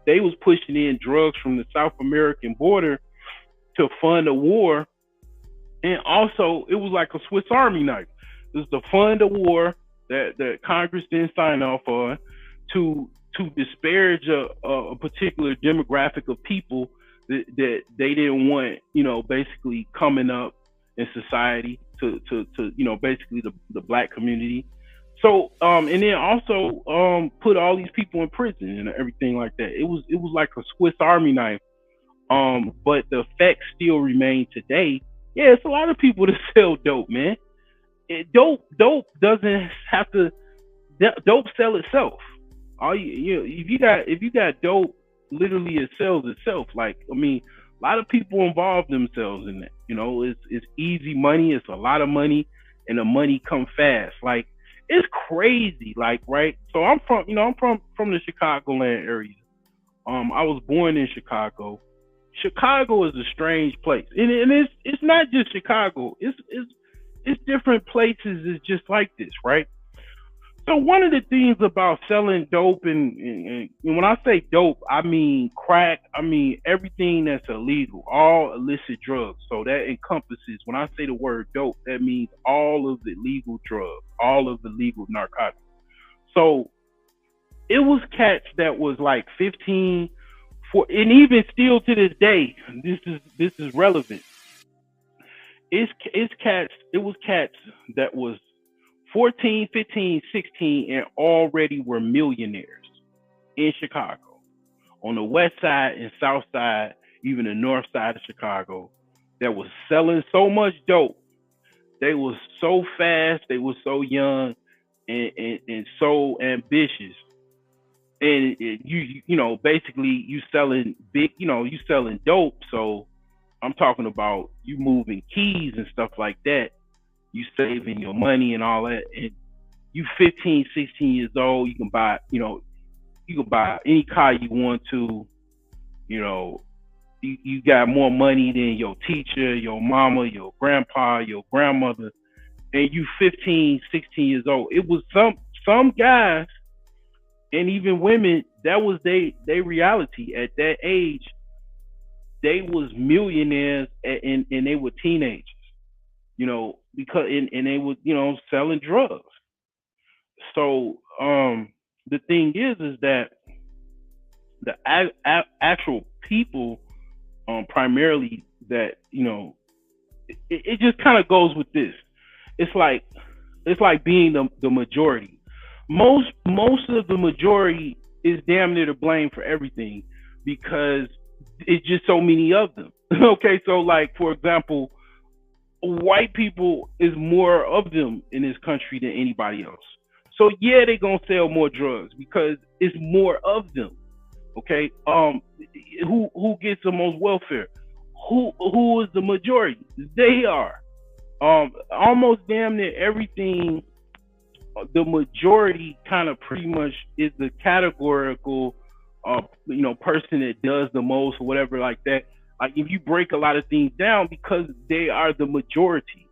They was pushing in drugs from the South American border to fund a war. And also, it was like a Swiss Army knife. It was to fund a war that Congress didn't sign off on to disparage a particular demographic of people that they didn't want, basically coming up in society to basically the black community. So and then also put all these people in prison and everything like that. It was like a Swiss Army knife. But the effects still remain today. Yeah, it's a lot of people that sell dope, man. Dope doesn't have to. Dope sell itself. All if you got dope, literally it sells itself. Like, I mean, a lot of people involve themselves in that. It's easy money. It's a lot of money, and the money come fast. Like, it's crazy. Like, right. So I'm from the Chicagoland area. I was born in Chicago. Chicago is a strange place, and it's not just Chicago. It's different places. It's just like this, right? So one of the things about selling dope, and when I say dope, I mean crack, I mean everything that's illegal, all illicit drugs. So that encompasses, when I say the word dope, that means all of the legal drugs, all of the legal narcotics. So it was cats that was like 15, for, and even still to this day, this is relevant. It was cats that was 14, 15, 16, and already were millionaires in Chicago, on the west side and south side, even the north side of Chicago, that was selling so much dope. They was so fast, they was so young, and so ambitious. And basically you selling big, you selling dope. So I'm talking about you moving keys and stuff like that. You saving your money and all that. And you 15, 16 years old, you can buy any car you want to. You know, you got more money than your teacher, your mama, your grandpa, your grandmother, and you 15, 16 years old. It was some guys and even women, that was they reality at that age. They was millionaires, and they were teenagers. Because and they were selling drugs. So the thing is that the actual people, primarily, that it just kind of goes with this. It's like being the majority. Most of the majority is damn near to blame for everything, because it's just so many of them. Okay, so like, for example, white people is more of them in this country than anybody else. So yeah, they gonna sell more drugs because it's more of them. Okay, who gets the most welfare? Who is the majority? They are. Almost damn near everything. The majority kind of pretty much is the categorical, person that does the most or whatever like that. Like, if you break a lot of things down, because they are the majority,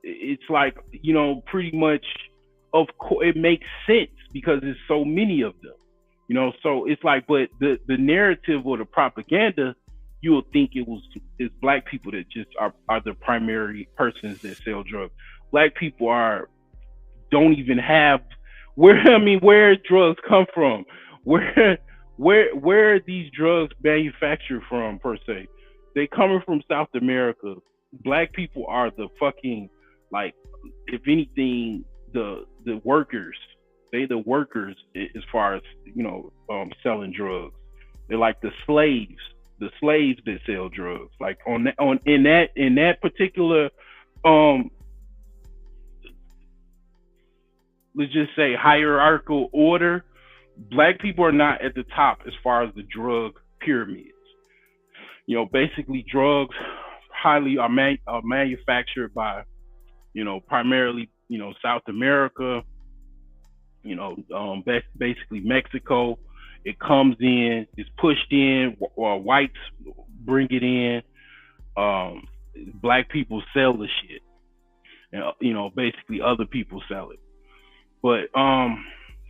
it's like, pretty much, of course, it makes sense because there's so many of them. So it's like, but the narrative or the propaganda, you will think it's black people that just are the primary persons that sell drugs. Black people don't even have where drugs come from, where are these drugs manufactured from, per se? They coming from South America. Black people are the fucking, like, if anything, the workers. They the workers as far as selling drugs. They're like the slaves that sell drugs. Like, in that particular, let's just say, hierarchical order, black people are not at the top as far as the drug pyramids. Basically, drugs are manufactured by, primarily, South America, basically Mexico. It comes in, it's pushed in, or whites bring it in. Black people sell the shit, and basically other people sell it. But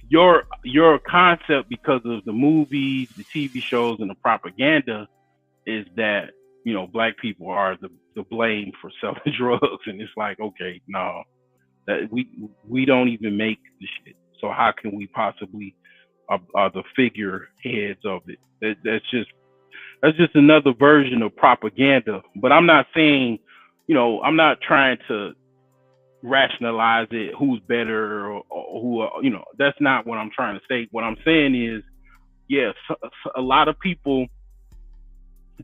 your concept, because of the movies, the TV shows, and the propaganda, is that black people are the blame for selling drugs, and it's like, okay, no, that we don't even make the shit. So how can we possibly are the figureheads of it? That's just another version of propaganda. But I'm not saying, I'm not trying to rationalize it, who's better or who, that's not what I'm trying to say. What I'm saying is, yes, a lot of people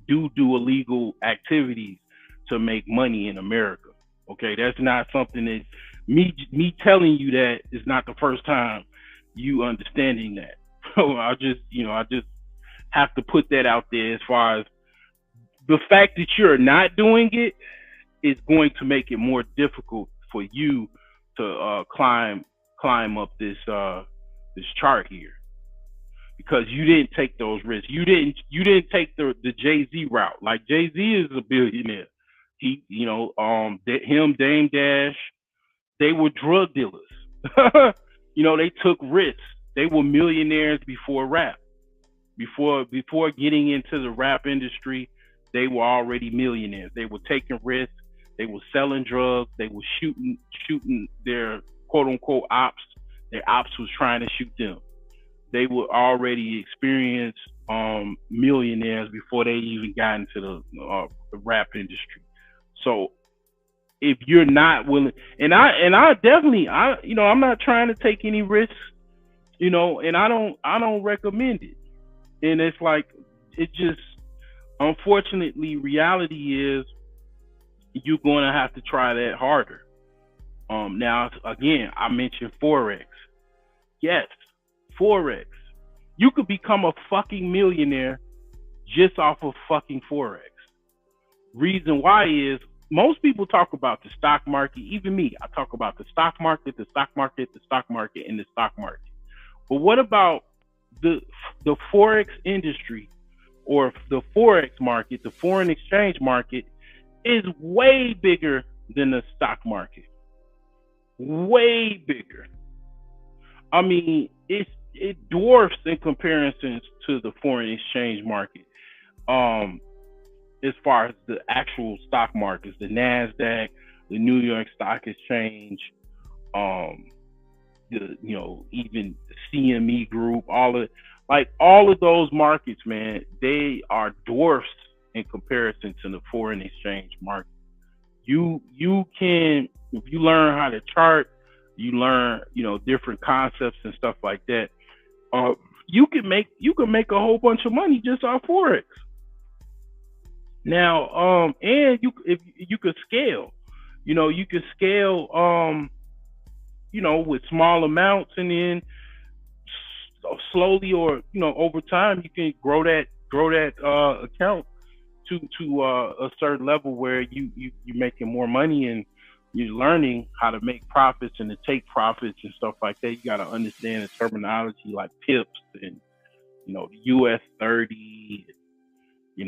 do illegal activities to make money in America. Okay, that's not something that me telling you that is not the first time you understanding that. So I just have to put that out there as far as the fact that you're not doing it is going to make it more difficult for you to climb up this chart here because you didn't take those risks. You didn't take the Jay-Z route. Like Jay-Z is a billionaire. He him, Dame Dash, they were drug dealers. They took risks. They were millionaires before rap. Before getting into the rap industry, they were already millionaires. They were taking risks. They were selling drugs. They were shooting their quote unquote ops. Their ops was trying to shoot them. They were already experienced millionaires before they even got into the rap industry. So if you're not willing, and I definitely, I'm not trying to take any risks, and I don't recommend it. And it's like, it just, unfortunately, reality is you're going to have to try that harder. Now, again, I mentioned Forex. Yes, Forex. You could become a fucking millionaire just off of fucking Forex. Reason why is most people talk about the stock market. Even me, I talk about the stock market, the stock market, the stock market, and the stock market. But what about the Forex industry or the Forex market, the foreign exchange market is way bigger than the stock market. Way bigger. I mean, it dwarfs in comparison to the foreign exchange market. As far as the actual stock markets, the NASDAQ, the New York Stock Exchange, even the CME Group, all of those markets, man, they are dwarfs in comparison to the foreign exchange market. You can, if you learn how to chart, you learn, different concepts and stuff like that. You can make a whole bunch of money just off Forex. Now, and if you could scale, you could scale, with small amounts, and then slowly or over time you can grow that account to a certain level where you're making more money and you're learning how to make profits and to take profits and stuff like that. You got to understand the terminology like pips and the US 30,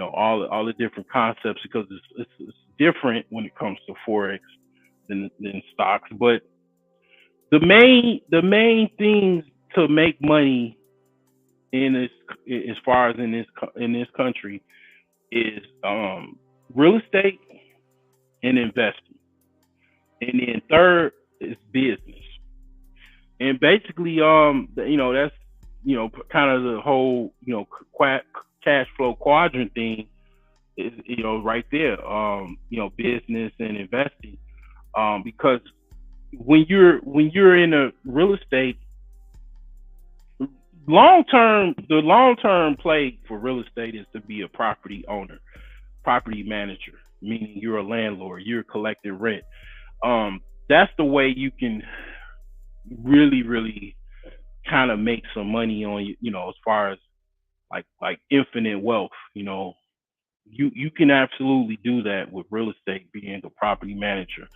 all the different concepts, because it's different when it comes to Forex than stocks. But the main things to make money in this, as far as in this country, is real estate and investing. And then third is business. And basically, that's, kind of the whole, cash flow quadrant thing is, right there, business and investing. Because when you're in a real estate, the long-term play for real estate is to be a property owner, property manager, meaning you're a landlord, you're collecting rent. That's the way you can really, really kind of make some money on, as far as like infinite wealth. You can absolutely do that with real estate, being a property manager.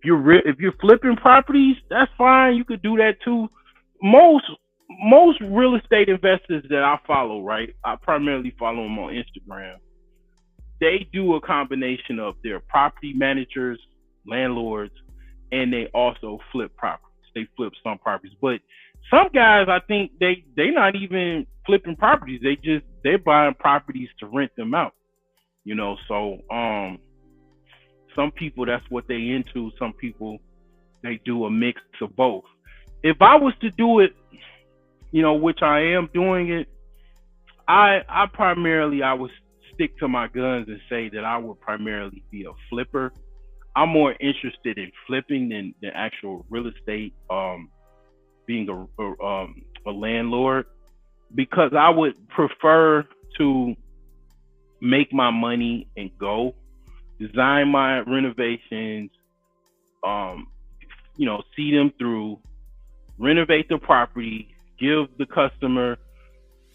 If you're flipping properties, that's fine. You could do that too. Most real estate investors that I follow, right? I primarily follow them on Instagram. They do a combination of their property managers, landlords, and they also flip properties. They flip some properties, but some guys, I think they not even flipping properties. They're buying properties to rent them out. So some people, that's what they into. Some people, they do a mix of both. If I was to do it, which I am doing it, I would stick to my guns and say that I would primarily be a flipper. I'm more interested in flipping than the actual real estate, being a landlord, because I would prefer to make my money and go design my renovations, um, see them through, renovate the property, give the customer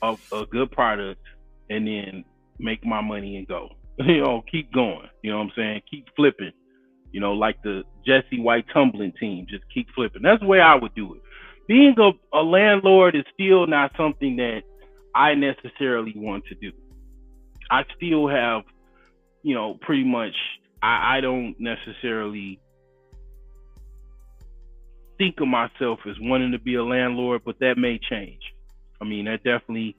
a good product, and then make my money and go. Keep going. You know what I'm saying? Keep flipping. Like the Jesse White tumbling team, just keep flipping. That's the way I would do it. Being a landlord is still not something that I necessarily want to do. I still have, pretty much, I don't necessarily think of myself as wanting to be a landlord, but that may change. I mean, that definitely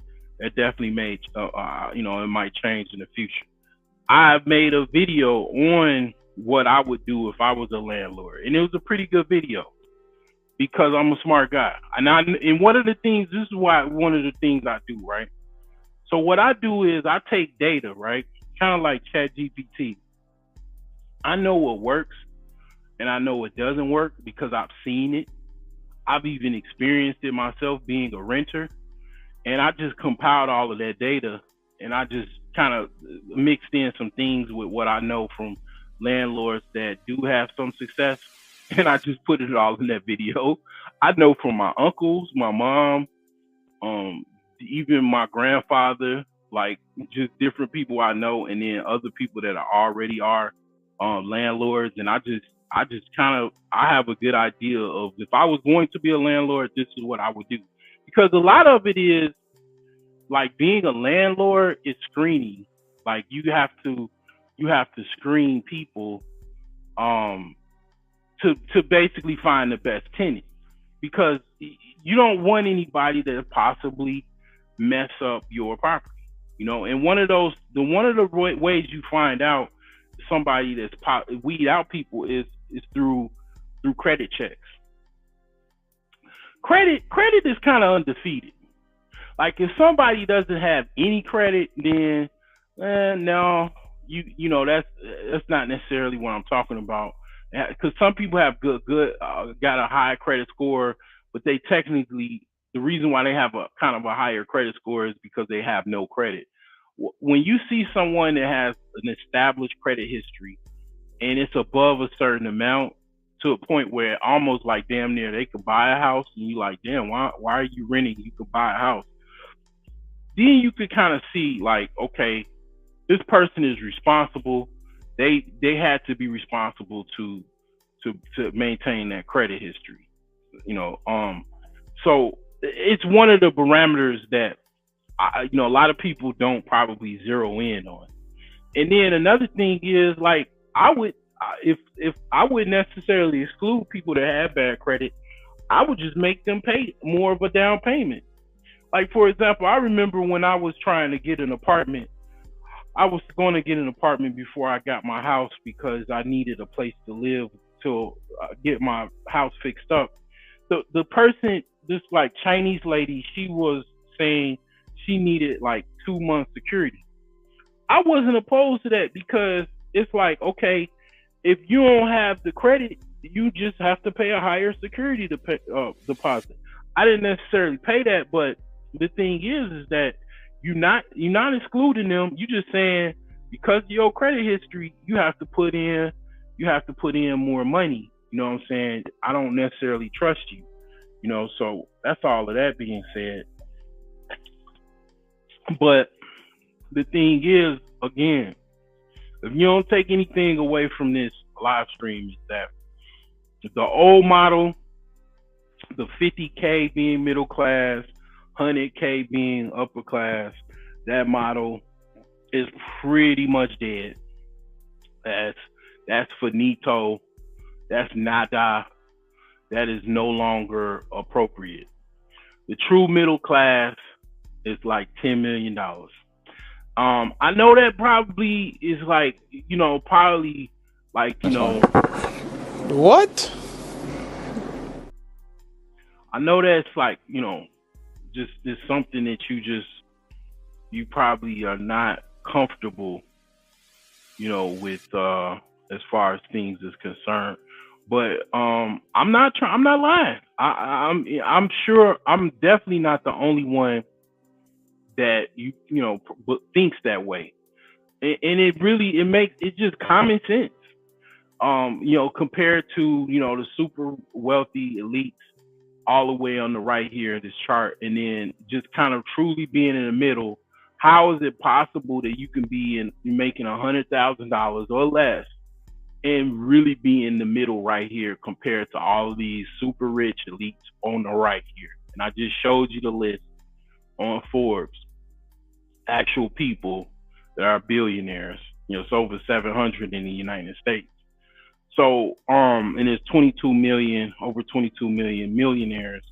may, it might change in the future. I've made a video on what I would do if I was a landlord, and it was a pretty good video because I'm a smart guy. And one of the things, this is why one of the things I do, right? So what I do is I take data, right? Kind of like ChatGPT. I know what works and I know what doesn't work because I've seen it. I've even experienced it myself being a renter. And I just compiled all of that data and I just kind of mixed in some things with what I know from landlords that do have some success. And I just put it all in that video. I know from my uncles, my mom, even my grandfather, like just different people I know, and then other people that already are landlords. And I have a good idea of, if I was going to be a landlord, this is what I would do. Because a lot of it is like being a landlord is screening. Like you have to screen people to basically find the best tenant, because you don't want anybody to possibly mess up your property, and one of the ways you find out somebody that's weed out people is through credit checks. Credit is kind of undefeated. Like if somebody doesn't have any credit, then no, that's not necessarily what I'm talking about. Because some people have got a high credit score, but they technically, the reason why they have a kind of a higher credit score is because they have no credit. When you see someone that has an established credit history and it's above a certain amount, to a point where almost like damn near they could buy a house, and you like, damn, why are you renting? You could buy a house. Then you could kind of see like, okay, this person is responsible. They had to be responsible to maintain that credit history, So it's one of the parameters that a lot of people don't probably zero in on. And then another thing is like if I wouldn't necessarily exclude people that have bad credit, I would just make them pay more of a down payment. Like for example, I remember when I was trying to get an apartment. I was going to get an apartment before I got my house because I needed a place to live to get my house fixed up. The person, this like Chinese lady, she was saying she needed like 2 months security. I wasn't opposed to that because it's like, okay, if you don't have the credit, you just have to pay a higher security deposit. I didn't necessarily pay that, but the thing is that you're not excluding them. You just saying because of your credit history, you have to put in more money. You know what I'm saying? I don't necessarily trust you. So that's all of that being said. But the thing is, again, if you don't take anything away from this live stream, is that the old model, the 50K being middle class, 100K being upper class, that model is pretty much dead. That's finito. That's nada. That is no longer appropriate. The true middle class is like $10 million. I know that probably is like, probably like, What? I know that's like, just something that you probably are not comfortable, with as far as things is concerned. But I'm not lying. I'm sure I'm definitely not the only one that thinks that way. And it makes it just common sense. Compared to, the super wealthy elites all the way on the right here in this chart, and then just kind of truly being in the middle. How is it possible that you can be making $100,000 or less and really be in the middle right here compared to all of these super rich elites on the right here? And I just showed you the list on Forbes, actual people that are billionaires. It's over 700 in the United States. So, and there's over 22 million millionaires,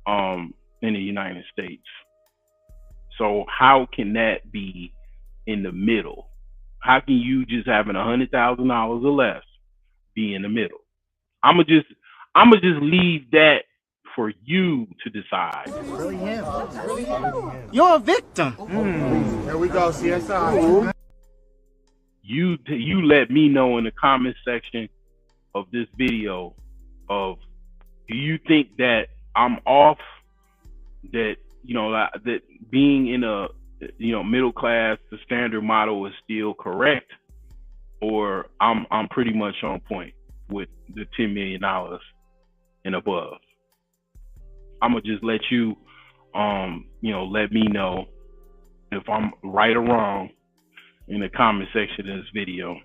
in the United States. So how can that be in the middle? How can you just having $100,000 or less be in the middle? I'ma just leave that for you to decide. Really him. You're a victim. Here we go, CSI. You let me know in the comment section of this video of, do you think that I'm off, that that being in a middle class, the standard model is still correct, or I'm pretty much on point with the $10 million and above? I'm gonna just let you let me know if I'm right or wrong in the comment section of this video.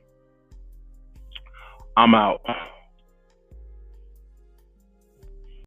I'm out.